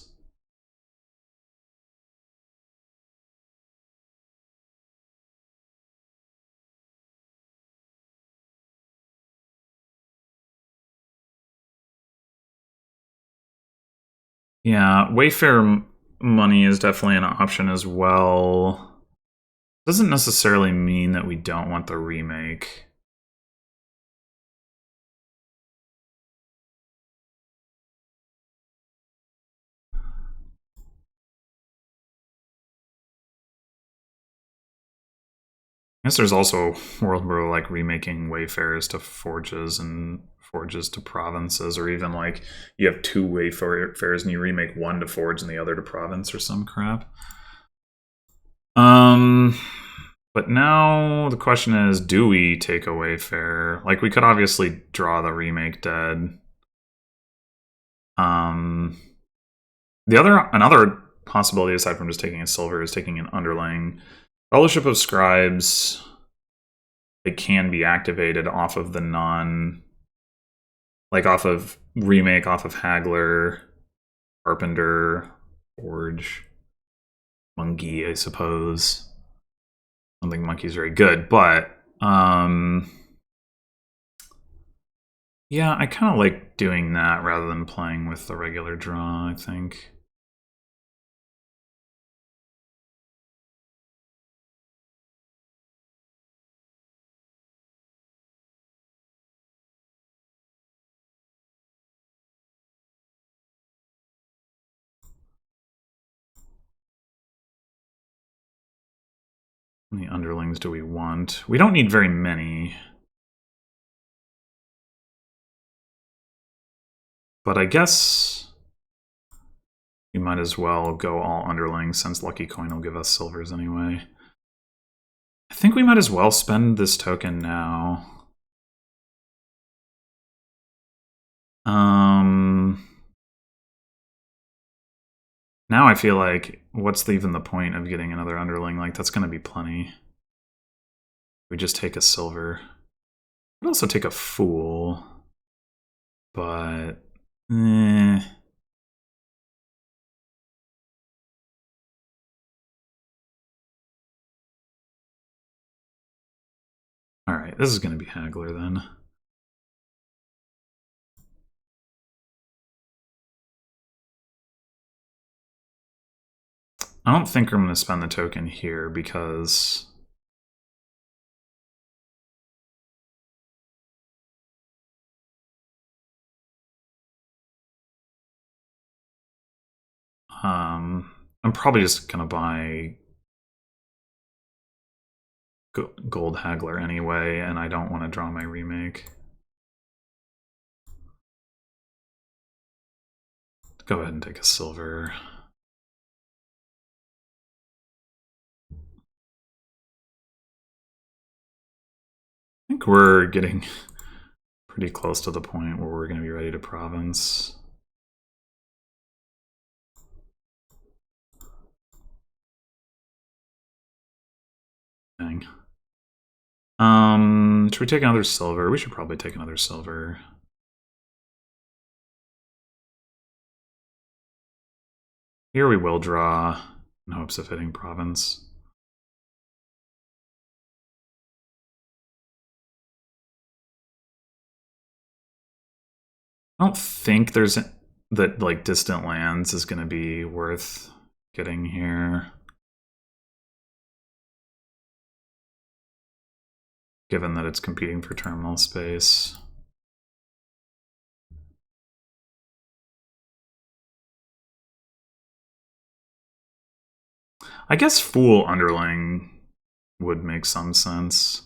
Yeah, Wayfair money is definitely an option as well. Doesn't necessarily mean that we don't want the remake. I guess there's also a world where like remaking Wayfarers to Forges and Forges to Provinces, or even like you have two Wayfarers and you remake one to Forge and the other to Province or some crap. But now the question is, do we take a Wayfarer? Like, we could obviously draw the remake dead. Another possibility aside from just taking a silver is taking an underling. Fellowship of Scribes, it can be activated off of the off of remake, off of Haggler, Carpenter, Forge, Monkey, I suppose. I don't think Monkey's very good, but yeah, I kind of like doing that rather than playing with the regular draw, I think. How many underlings do we want? We don't need very many. But I guess we might as well go all underlings since Lucky Coin will give us silvers anyway. I think we might as well spend this token now. Now I feel like, what's even the point of getting another underling? Like, that's going to be plenty. We just take a silver. We'd also take a fool. But, Alright, this is going to be Haggler then. I don't think I'm going to spend the token here because I'm probably just going to buy Gold Haggler anyway, and I don't want to draw my remake. Go ahead and take a silver. I think we're getting pretty close to the point where we're going to be ready to province. Dang. Should we take another silver? We should probably take another silver. Here we will draw in hopes of hitting province. I don't think there's that like distant lands is going to be worth getting here, given that it's competing for terminal space. I guess Fool Underling would make some sense.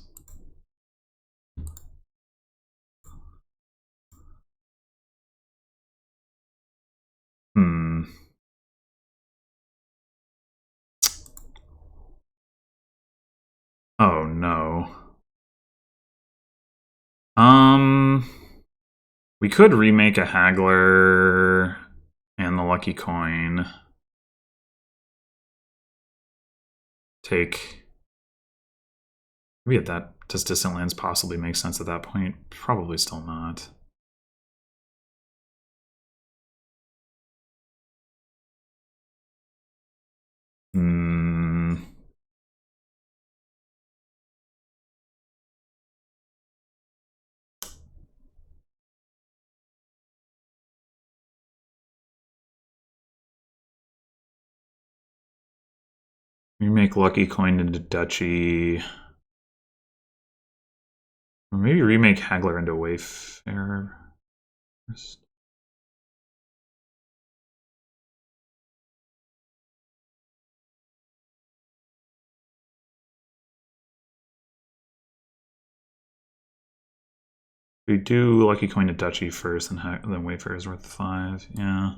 Oh no. We could remake a Haggler and the Lucky Coin. Take. Maybe at that. Does Distant Lands possibly make sense at that point? Probably still not. Remake Lucky Coin into Duchy. Or maybe remake Haggler into Wayfarer first. We do Lucky Coin to Duchy first, and then Wayfarer is worth 5. Yeah.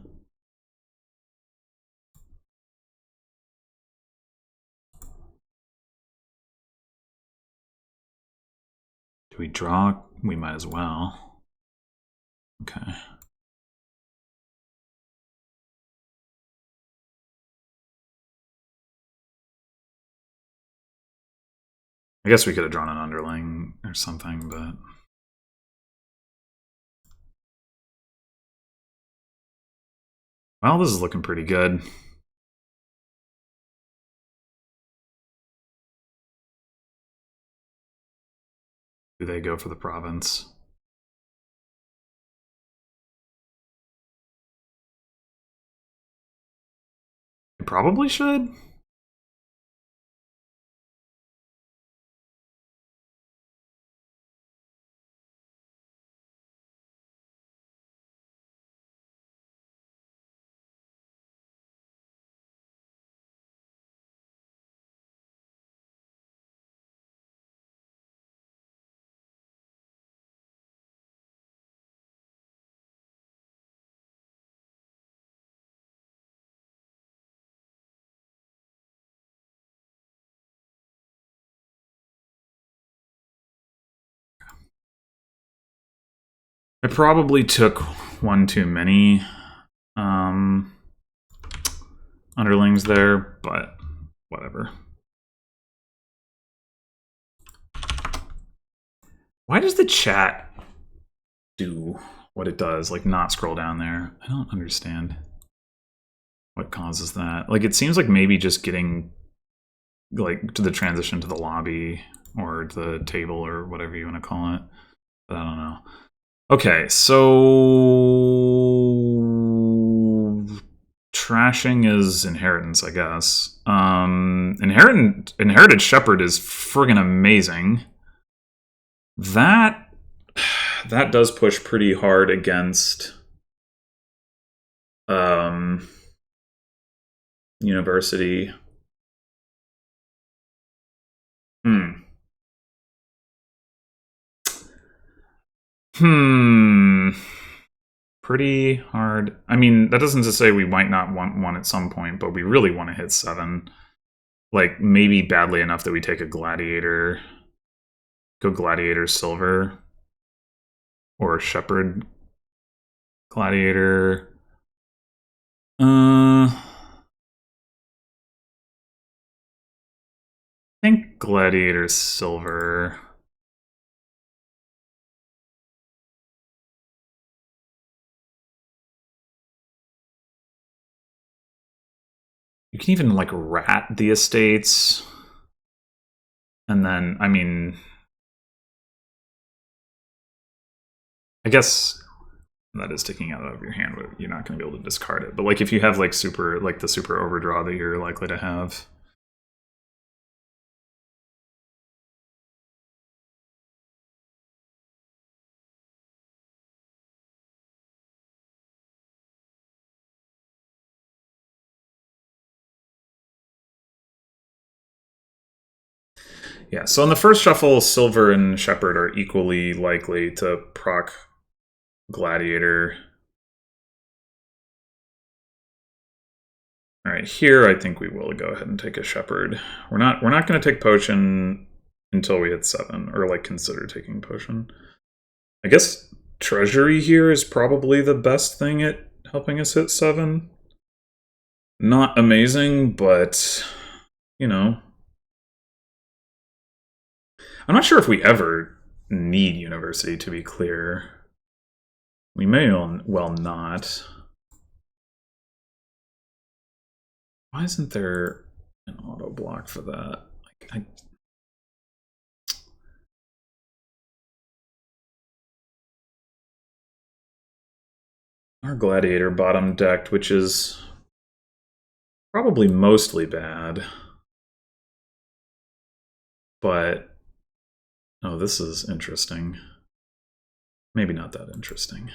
Do we draw? We might as well. Okay. I guess we could have drawn an underling or something, but... Well, this is looking pretty good. Do they go for the province? They probably should. I probably took one too many underlings there, but whatever. Why does the chat do what it does, like not scroll down there? I don't understand what causes that. Like, it seems like maybe just getting like to the transition to the lobby or the table or whatever you want to call it, but I don't know. Okay, so trashing is inheritance, I guess. Inherited Shepherd is friggin' amazing. That does push pretty hard against University. Pretty hard. I mean, that doesn't to say we might not want one at some point, but we really want to hit 7. Like, maybe badly enough that we take a Gladiator. Go Gladiator Silver. Or Shepherd Gladiator. I think Gladiator Silver. You can even, like, rat the estates. And then, I mean... I guess That is taking out of your hand, but you're not going to be able to discard it. But like if you have like the super overdraw that you're likely to have. Yeah, so in the first shuffle, Silver and Shepherd are equally likely to proc Gladiator. All right, here I think we will go ahead and take a Shepherd. We're not going to take Potion until we hit 7, or like consider taking Potion. I guess Treasury here is probably the best thing at helping us hit 7. Not amazing, but you know. I'm not sure if we ever need University, to be clear. We may well not. Why isn't there an auto block for that? Our Gladiator bottom decked, which is probably mostly bad. But, oh, this is interesting. Maybe not that interesting.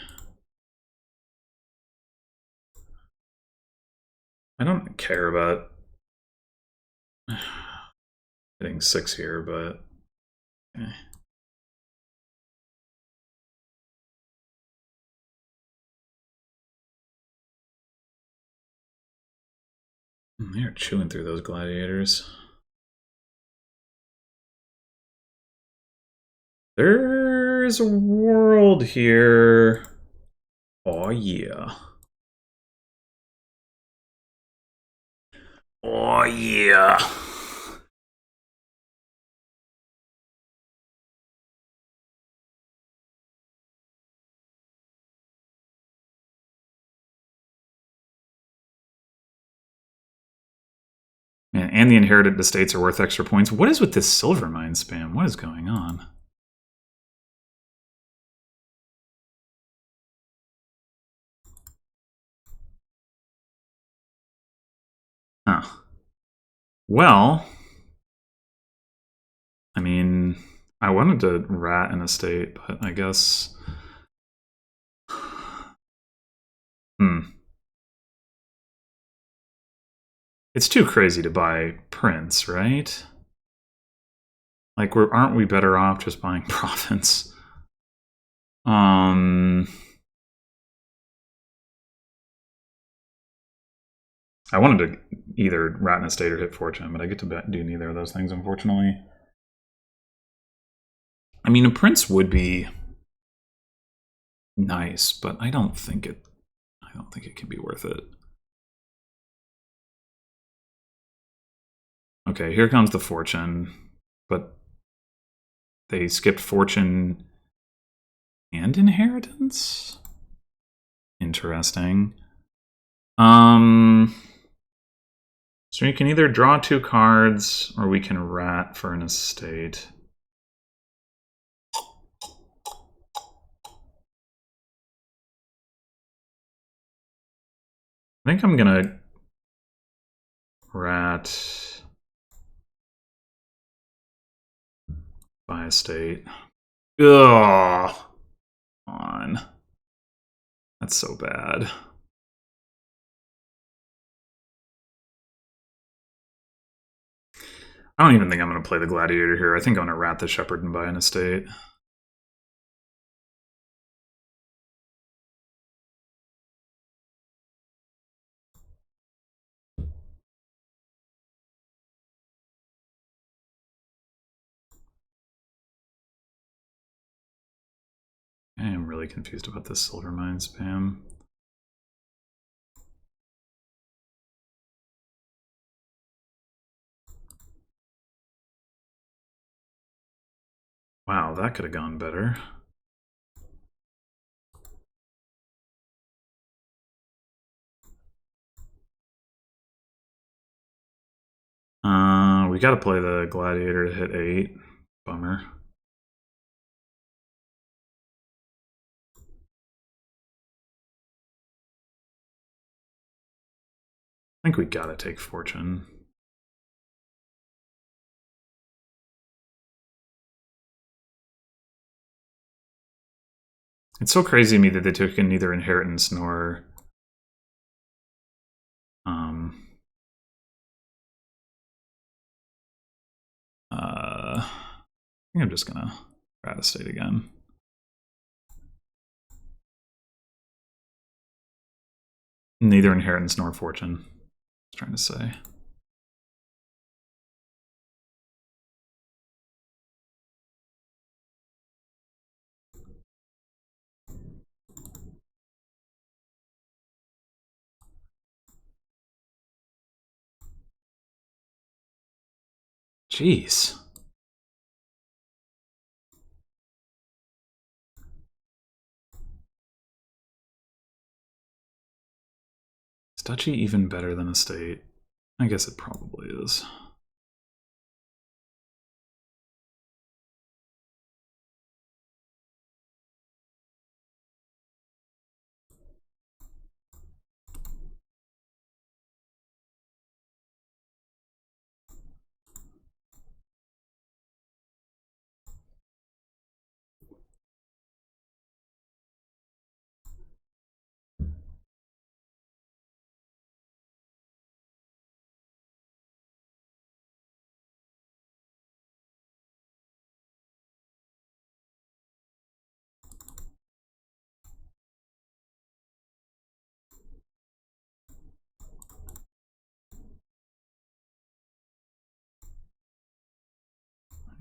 I don't care about hitting 6 here, but okay. They're chewing through those gladiators. There's a world here. Oh yeah. Oh yeah. Man, and the inherited estates are worth extra points. What is with this silver mine spam? What is going on? Huh. Well, I mean, I wanted to rat an estate, but I guess. It's too crazy to buy Prince, right? Like, aren't we better off just buying Province? I wanted to either rat an estate or hit Fortune, but I get to do neither of those things, unfortunately. I mean, a Prince would be nice, but I don't think it can be worth it. Okay, here comes the Fortune, but they skipped Fortune and Inheritance? Interesting. So you can either draw 2 cards, or we can rat for an estate. I think I'm gonna rat by estate. Ugh. Come on. That's so bad. I don't even think I'm going to play the Gladiator here. I think I'm going to rat the Shepherd and buy an estate. I am really confused about this silver mine spam. Wow, that could have gone better. We got to play the Gladiator to hit 8. Bummer. I think we gotta take fortune. It's so crazy to me that they took in neither inheritance nor I think I'm just gonna Radistate again. Neither inheritance nor fortune. I was trying to say. Jeez. Is duchy even better than estate? I guess it probably is.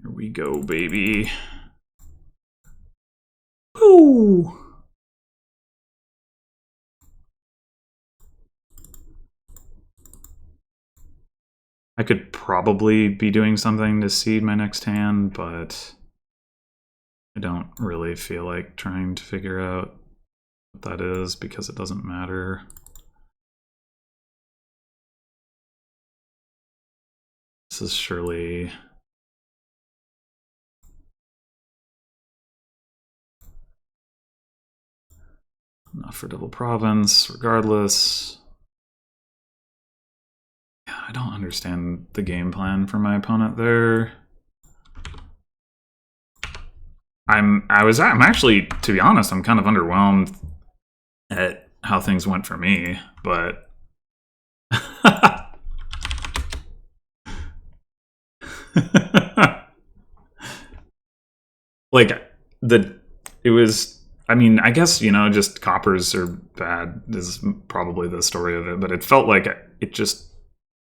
Here we go, baby. Woo! I could probably be doing something to seed my next hand, but I don't really feel like trying to figure out what that is because it doesn't matter. This is surely... enough for double province, regardless. Yeah, I don't understand the game plan for my opponent there. I'm actually, to be honest, I'm kind of underwhelmed at how things went for me, but like it was, I mean, I guess, you know, just coppers are bad is probably the story of it, but it felt like it just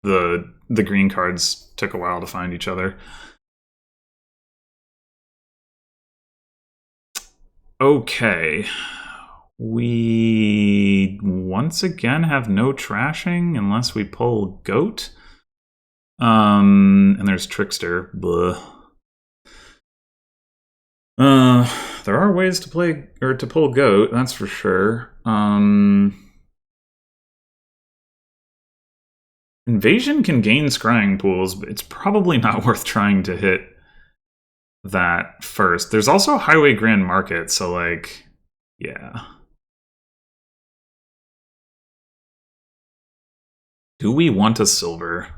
the green cards took a while to find each other. Okay. We once again have no trashing unless we pull goat. And there's trickster. Blah. There are ways to play or to pull goat, that's for sure. Invasion can gain scrying pools, but it's probably not worth trying to hit that first. There's also Highway Grand Market, so like, yeah. Do we want a silver?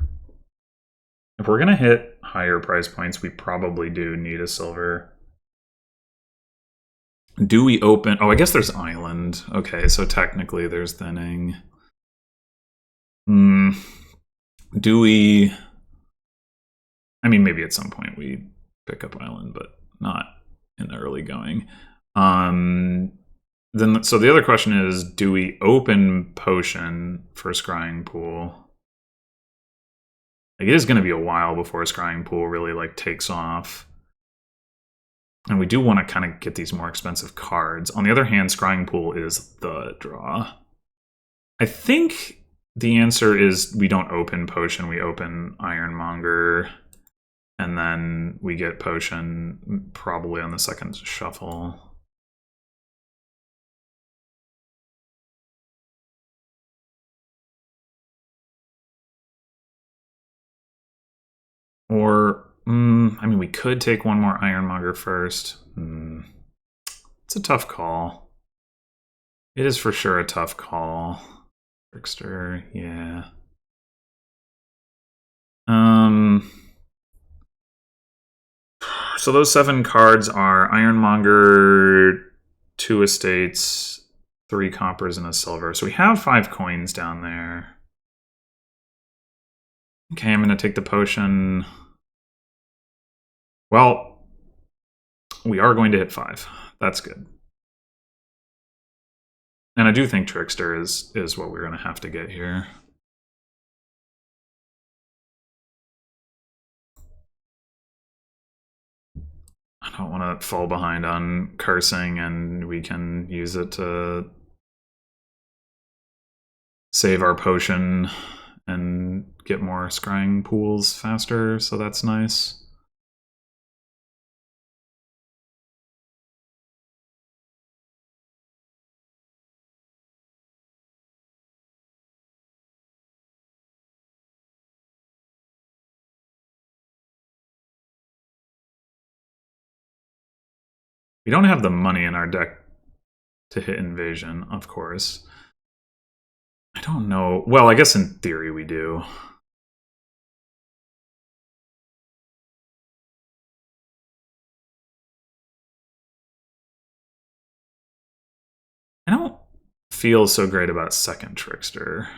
If we're gonna hit higher price points, we probably do need a silver. Do we open... oh, I guess there's island. Okay, so technically there's thinning. Do we... I mean, maybe at some point we pick up island, but not in the early going. Then, so the other question is, do we open potion for scrying pool? Like, it is going to be a while before a scrying pool really like takes off. And we do want to kind of get these more expensive cards. On the other hand, scrying pool is the draw. I think the answer is we don't open potion, we open Ironmonger, and then we get potion probably on the second shuffle. Or, I mean, we could take one more Ironmonger first. It's a tough call. It is for sure a tough call. Trickster, yeah. So those 7 cards are Ironmonger, 2 estates, 3 coppers, and a silver. So we have 5 coins down there. Okay, I'm going to take the potion. Well, we are going to hit 5. That's good. And I do think Trickster is what we're going to have to get here. I don't want to fall behind on cursing, and we can use it to save our potion and get more scrying pools faster, so that's nice. We don't have the money in our deck to hit Invasion, of course. I don't know. Well, I guess in theory we do. I don't feel so great about second Trickster.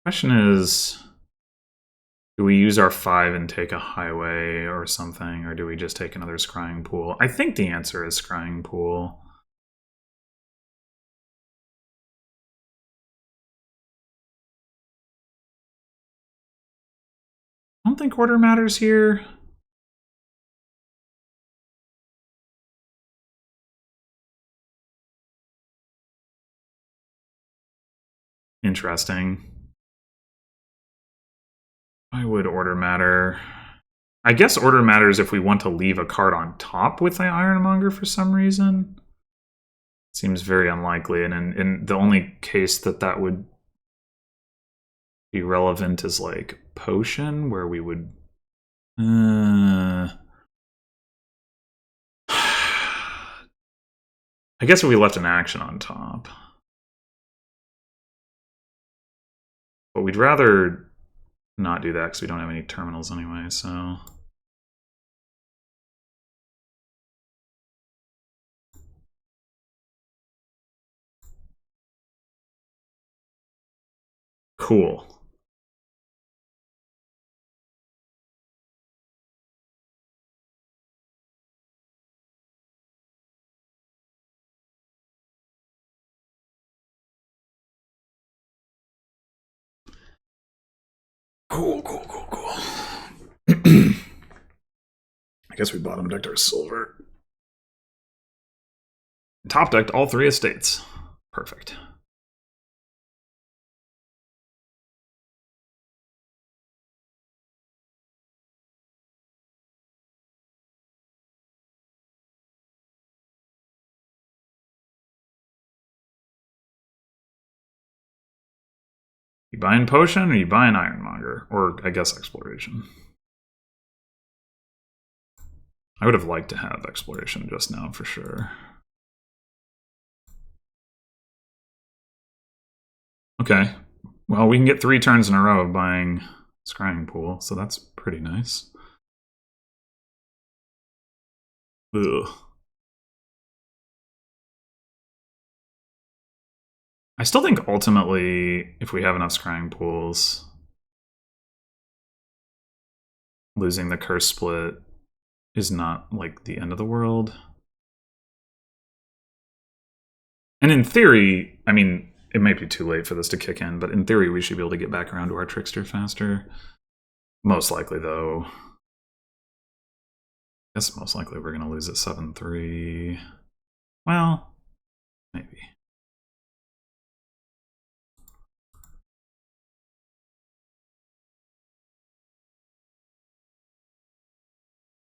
Question is, do we use our 5 and take a highway or something, or do we just take another scrying pool? I think the answer is scrying pool. I don't think order matters here. Interesting. Why would order matter? I guess order matters if we want to leave a card on top with the Ironmonger for some reason. Seems very unlikely, and in the only case that would be relevant is like Potion, where we would... I guess if we left an action on top. But we'd rather not do that because we don't have any terminals anyway, so... Cool. Cool. I guess we bottom decked our silver. Top decked all 3 estates. Perfect. You buying Potion or you buying Ironmonger? Or, I guess, Exploration. I would have liked to have Exploration just now, for sure. Okay. Well, we can get 3 turns in a row of buying Scrying Pool, so that's pretty nice. Ugh. I still think ultimately, if we have enough Scrying Pools, losing the Curse Split is not like the end of the world. And in theory, I mean, it might be too late for this to kick in, but in theory we should be able to get back around to our Trickster faster. Most likely, though. I guess most likely we're going to lose at 7-3. Well, maybe.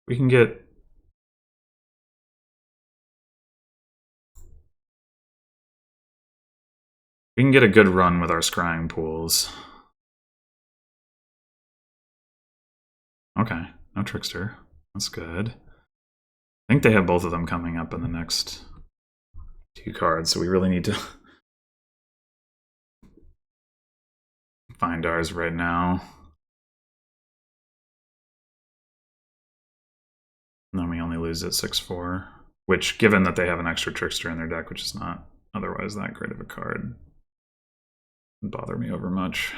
We can get... We can get a good run with our Scrying Pools. Okay, no Trickster. That's good. I think they have both of them coming up in the next 2 cards, so we really need to find ours right now. And then we only lose at 6-4, which, given that they have an extra trickster in their deck, which is not otherwise that great of a card, doesn't bother me over much.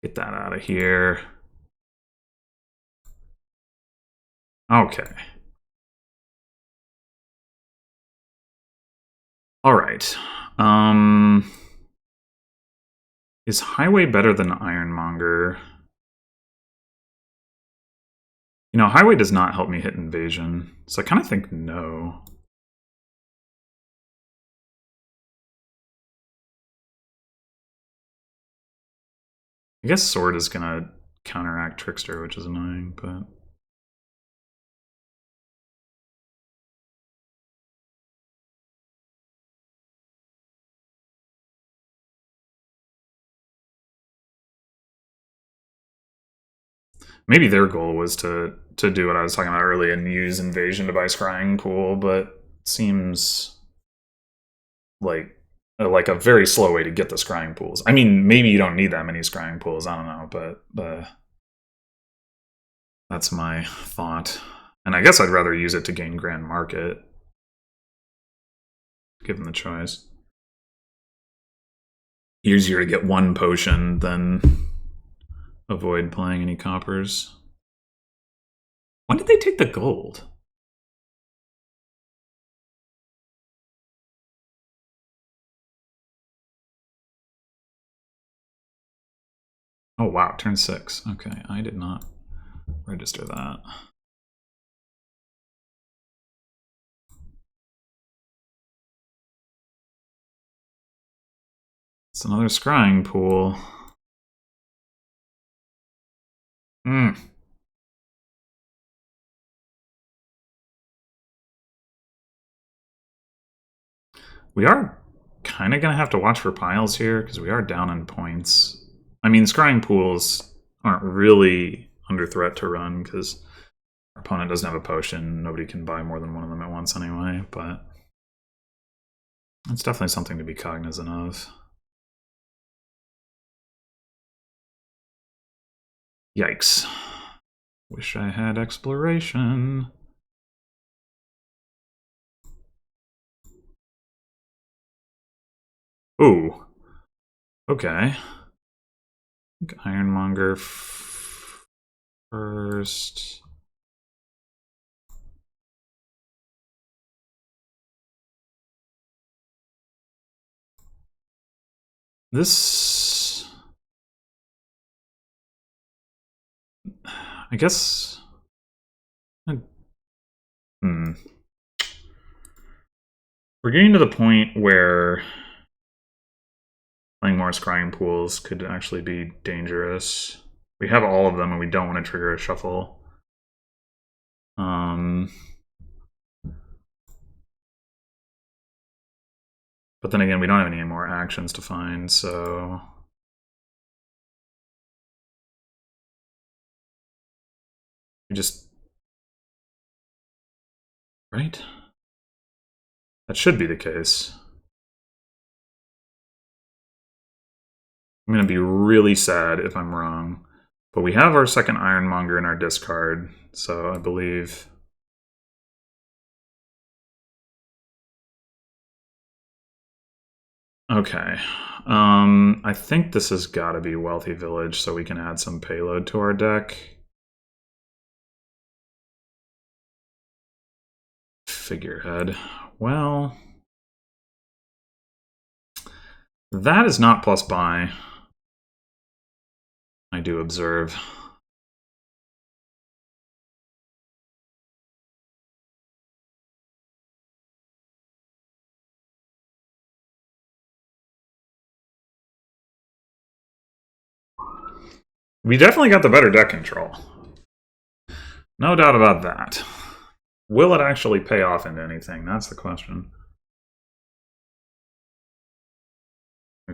Get that out of here. Okay. All right. Is Highway better than Ironmonger? You know, Highway does not help me hit Invasion, so I kind of think no. I guess Sword is going to counteract Trickster, which is annoying, but... Maybe their goal was to do what I was talking about earlier and use Invasion to buy Scrying Pool, but it seems like a very slow way to get the Scrying Pools. I mean, maybe you don't need that many Scrying Pools, I don't know, but that's my thought. And I guess I'd rather use it to gain Grand Market, given the choice. Easier to get one potion than avoid playing any coppers. When did they take the gold? Oh wow, turn 6. Okay, I did not register that. It's another Scrying Pool. We are kind of going to have to watch for piles here because we are down in points. I mean, Scrying Pools aren't really under threat to run because our opponent doesn't have a potion. Nobody can buy more than one of them at once anyway, but it's definitely something to be cognizant of. Yikes. Wish I had Exploration. Ooh. Okay. Ironmonger first. This... I guess... We're getting to the point where playing more Scrying Pools could actually be dangerous. We have all of them and we don't want to trigger a shuffle. But then again, we don't have any more actions to find, so... We just... Right? That should be the case. I'm going to be really sad if I'm wrong. But we have our second Ironmonger in our discard, so I believe... Okay. I think this has got to be Wealthy Village, so we can add some payload to our deck. Figurehead. Well... That is not plus buy. I do observe. We definitely got the better deck control. No doubt about that. Will it actually pay off into anything? That's the question.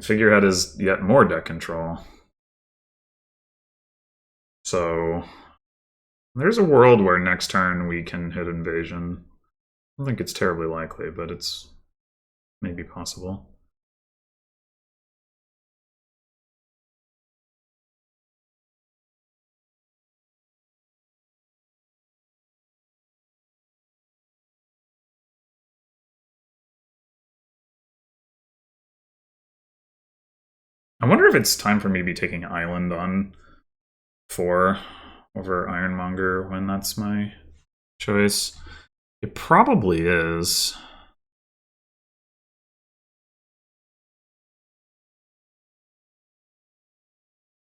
Figurehead is yet more deck control. So There's a world where next turn we can hit invasion. I don't think it's terribly likely, but it's maybe possible. I wonder if it's time for me to be taking Island on 4 over Ironmonger when that's my choice. It probably is.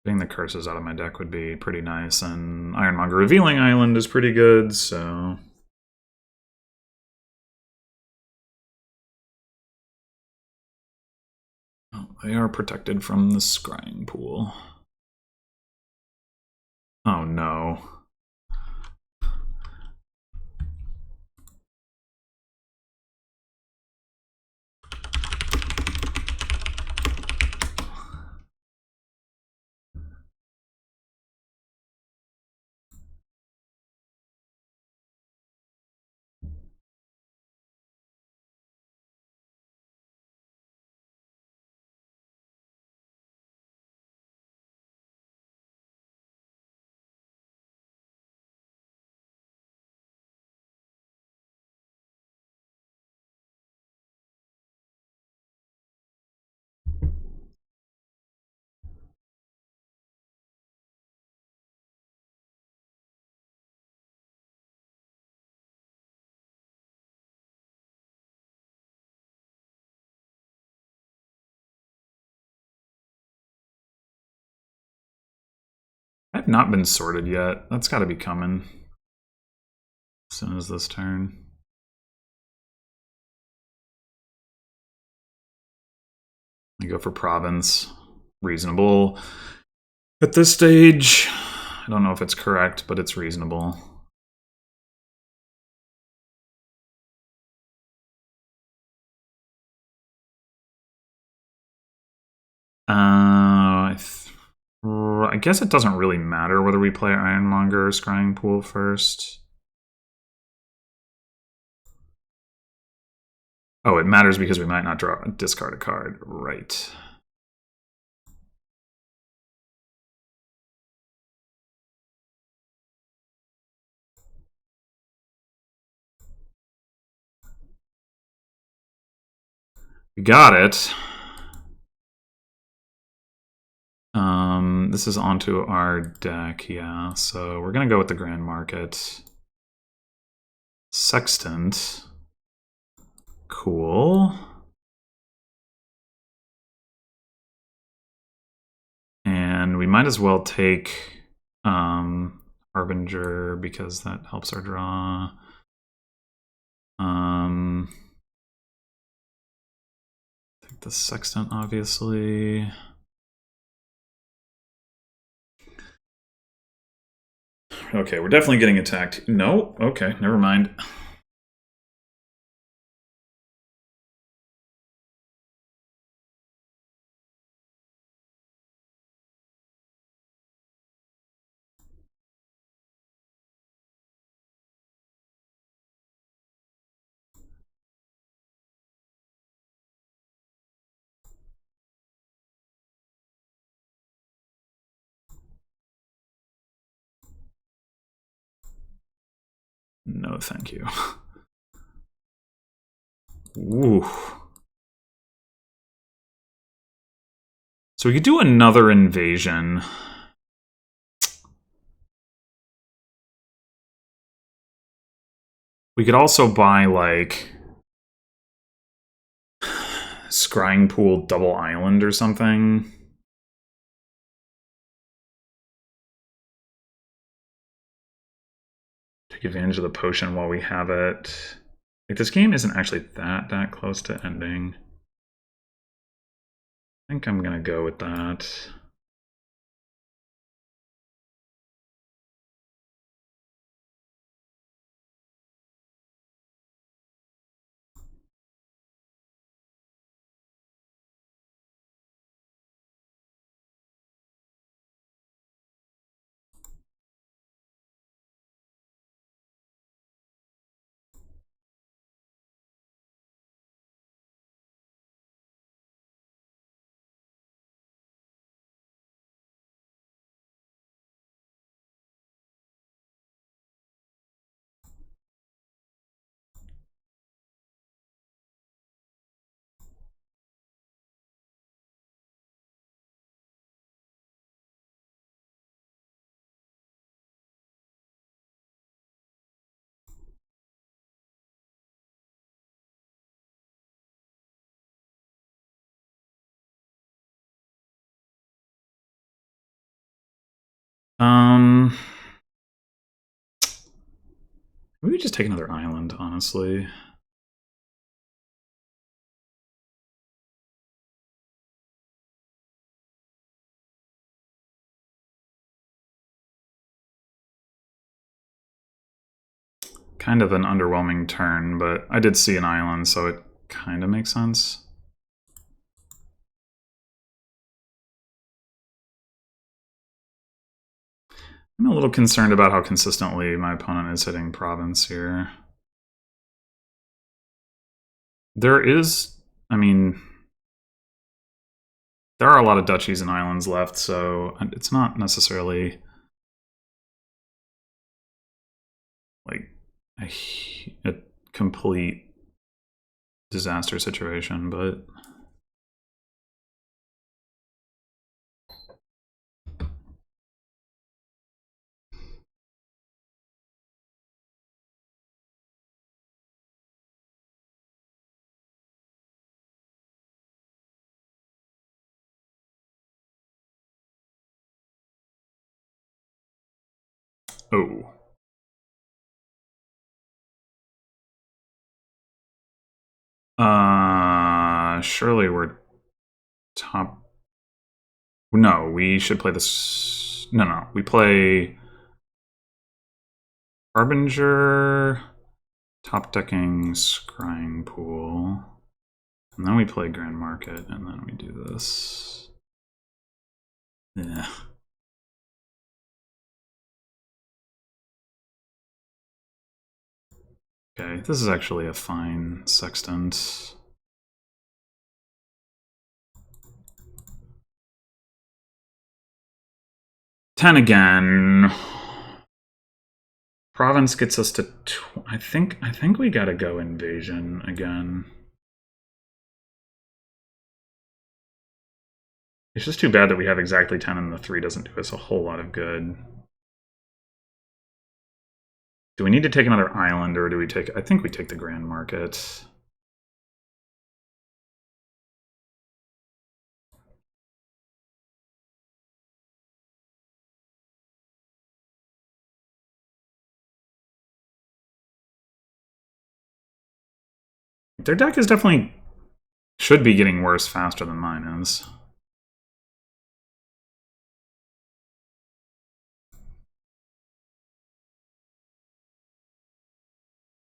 Getting the curses out of my deck would be pretty nice, and Ironmonger Revealing Island is pretty good, so... Oh, they are protected from the scrying pool. Oh no. I've not been sorted yet. That's got to be coming as soon as this turn. I go for province. Reasonable. At this stage, I don't know if it's correct, but it's reasonable. I guess it doesn't really matter whether we play Ironmonger or Scrying Pool first. Oh, it matters because we might not discard a card. Right. We got it. This is onto our deck, yeah. So we're gonna go with the Grand Market. Sextant. Cool. And we might as well take Harbinger because that helps our draw. Take the Sextant, obviously. Okay, we're definitely getting attacked. No? Okay, never mind. No, thank you. Ooh. So we could do another invasion. We could also buy, like, Scrying Pool Double Island or something. Take advantage of the potion while we have it. Like, this game isn't actually that close to ending. I think I'm gonna go with that. Maybe we just take another island, honestly. Kind of an underwhelming turn, but I did see an island, so it kind of makes sense. I'm a little concerned about how consistently my opponent is hitting province here. There is, I mean, there are a lot of duchies and islands left, so it's not necessarily like a complete disaster situation, but oh. Surely we're top. No, we should play this. No, we play Harbinger, top decking, Scrying Pool, and then we play Grand Market, and then we do this. Yeah. Okay, this is actually a fine sextant. Ten again. Province gets us to. I think we gotta go invasion again. It's just too bad that we have exactly 10 and the 3 doesn't do us a whole lot of good. Do we need to take another island, or do we take... I think we take the Grand Market. Their deck is definitely... should be getting worse faster than mine is.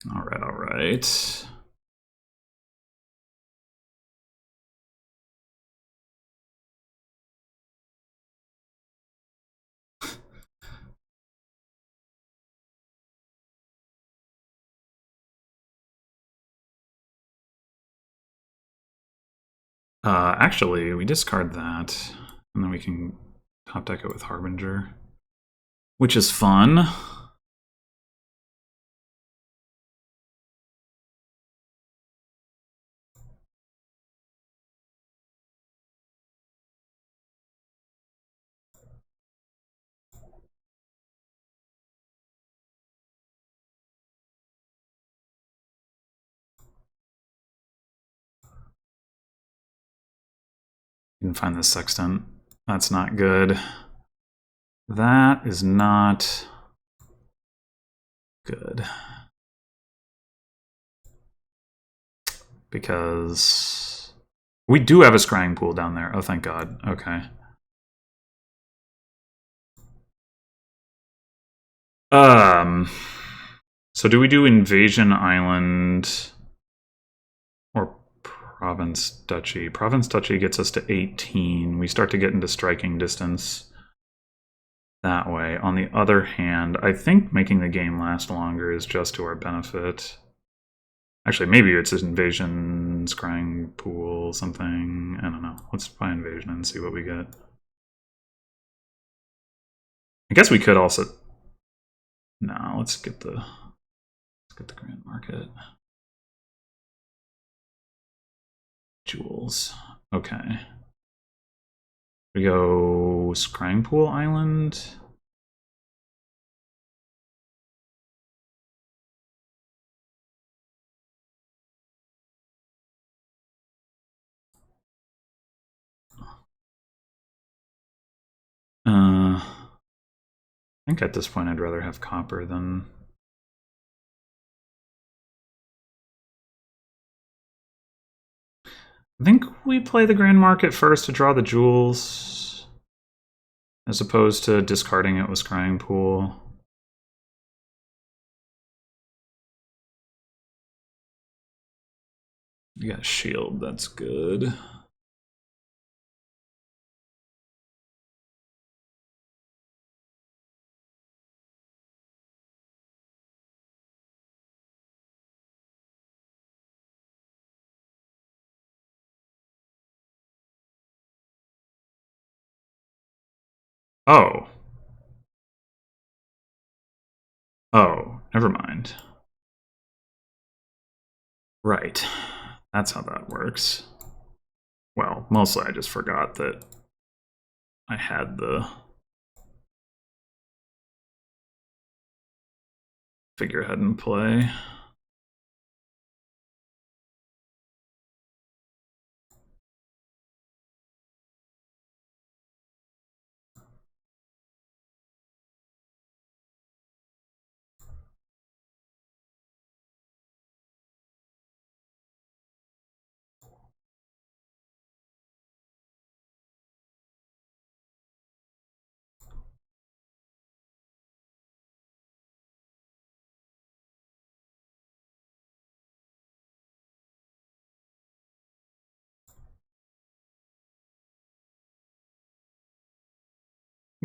Alright, alright. Actually, we discard that, and then we can top deck it with Harbinger, which is fun. You can find the sextant. That's not good. That is not good. Because we do have a scrying pool down there. Oh, thank God. Okay. So do we do Invasion Island or Province Duchy? Province Duchy gets us to 18. We start to get into striking distance that way. On the other hand, I think making the game last longer is just to our benefit. Actually, maybe it's an Invasion, Scrying Pool, something. I don't know. Let's buy Invasion and see what we get. I guess we could also... No, let's get the Grand Market. Jewels. Okay. We go Scrying Pool Island. I think at this point I'd rather have copper than... I think we play the Grand Market first to draw the jewels, as opposed to discarding it with Scrying Pool. You got shield, that's good. Oh. Oh, never mind. Right. That's how that works. Well, mostly I just forgot that I had the figurehead in play.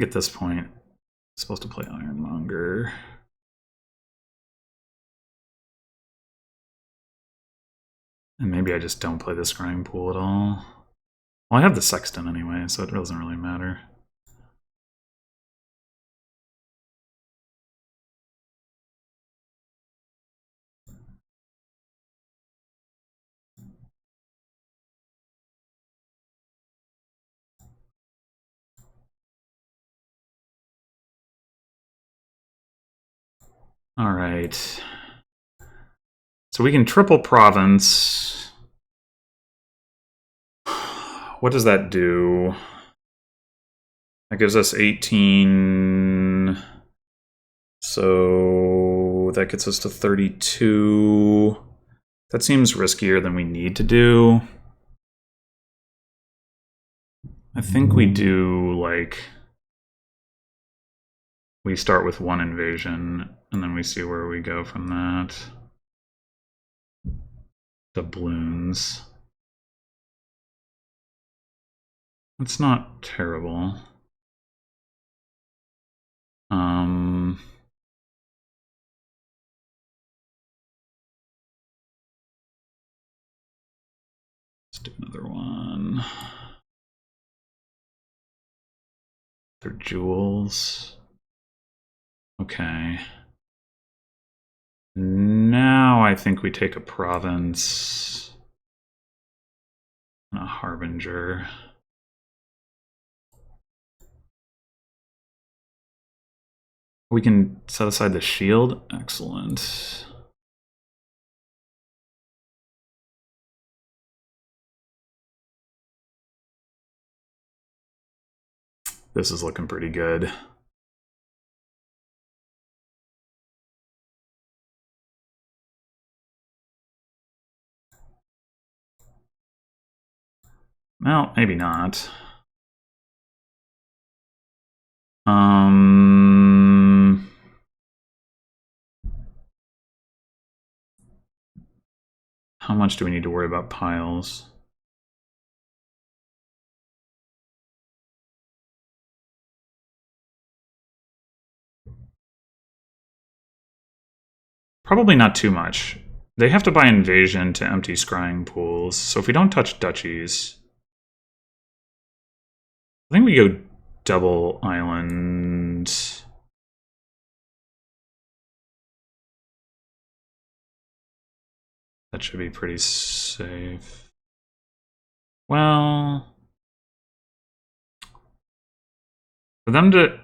At this point, I'm supposed to play Ironmonger. And maybe I just don't play the Scrying Pool at all. Well, I have the Sexton anyway, so it doesn't really matter. All right. So we can triple province. What does that do? That gives us 18. So that gets us to 32. That seems riskier than we need to do. I think we do, like... We start with one invasion, and then we see where we go from that. Doubloons. That's not terrible. Let's do another one. They're jewels. Okay. Now I think we take a province and a harbinger. We can set aside the shield. Excellent. This is looking pretty good. Well, maybe not. How much do we need to worry about piles? Probably not too much. They have to buy invasion to empty scrying pools, so if we don't touch duchies... I think we go double island. That should be pretty safe. Well... For them to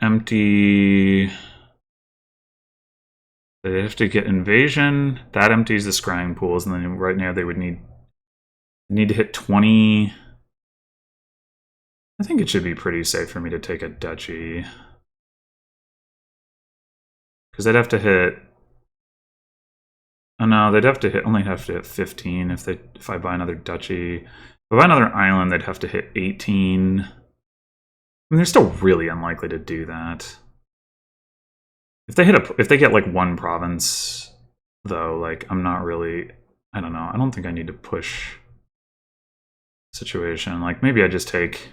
empty... They have to get invasion. That empties the scrying pools, and then right now they would need to hit 20. I think it should be pretty safe for me to take a duchy. Because they'd have to hit... Oh no, they'd have to hit, only have to hit 15 if I buy another duchy. If I buy another island, they'd have to hit 18. I mean, they're still really unlikely to do that. If they get like one province, though, like I'm not really, I don't know. I don't think I need to push situation. Like maybe I just take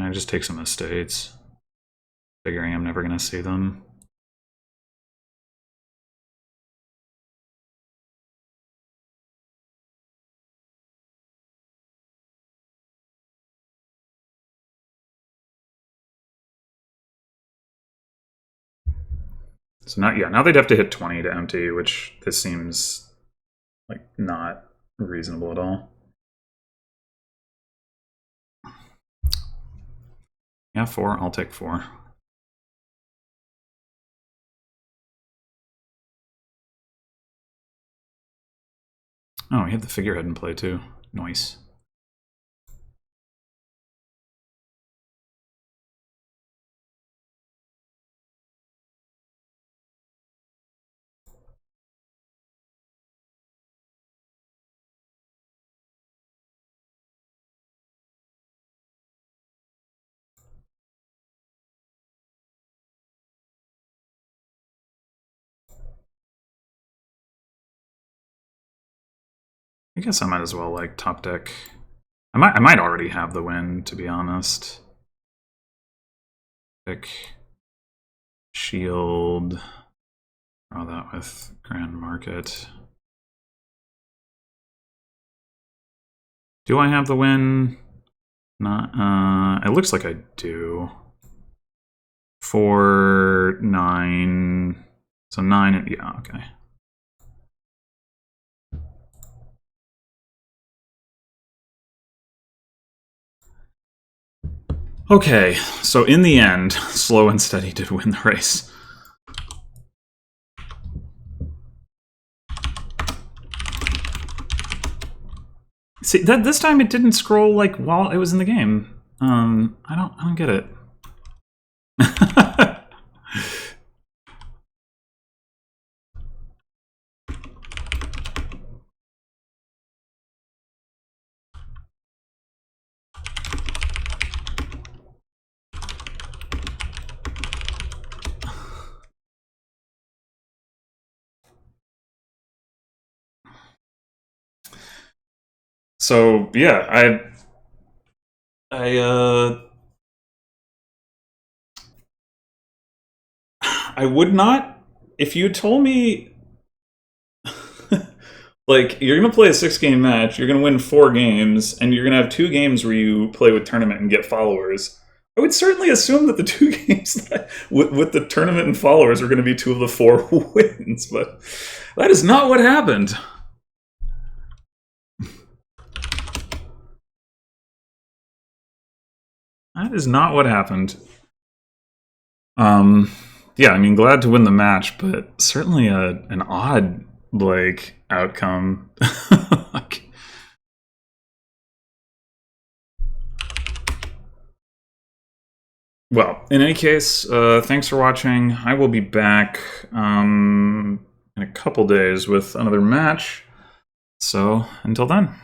I just take some estates, figuring I'm never gonna see them. So now they'd have to hit 20 to empty, which this seems like not reasonable at all. Yeah, 4. I'll take 4. Oh, we have the figurehead in play too. Nice. I guess I might as well like top deck. I might already have the win, to be honest. Pick shield. Draw that with Grand Market. Do I have the win? Not. It looks like I do. 4, 9. So 9. Yeah. Okay. Okay, so in the end, Slow and Steady did win the race. See, this time it didn't scroll like while it was in the game. I don't get it. So yeah, I would not, if you told me like you're gonna play a 6-game match, you're gonna win 4 games, and you're gonna have 2 games where you play with tournament and get followers. I would certainly assume that the 2 games that, with the tournament and followers are going to be 2 of the 4 wins, but that is not what happened. That is not what happened. Yeah, I mean, glad to win the match, but certainly an odd like outcome. Like, well, in any case, thanks for watching. I will be back in a couple days with another match. So until then.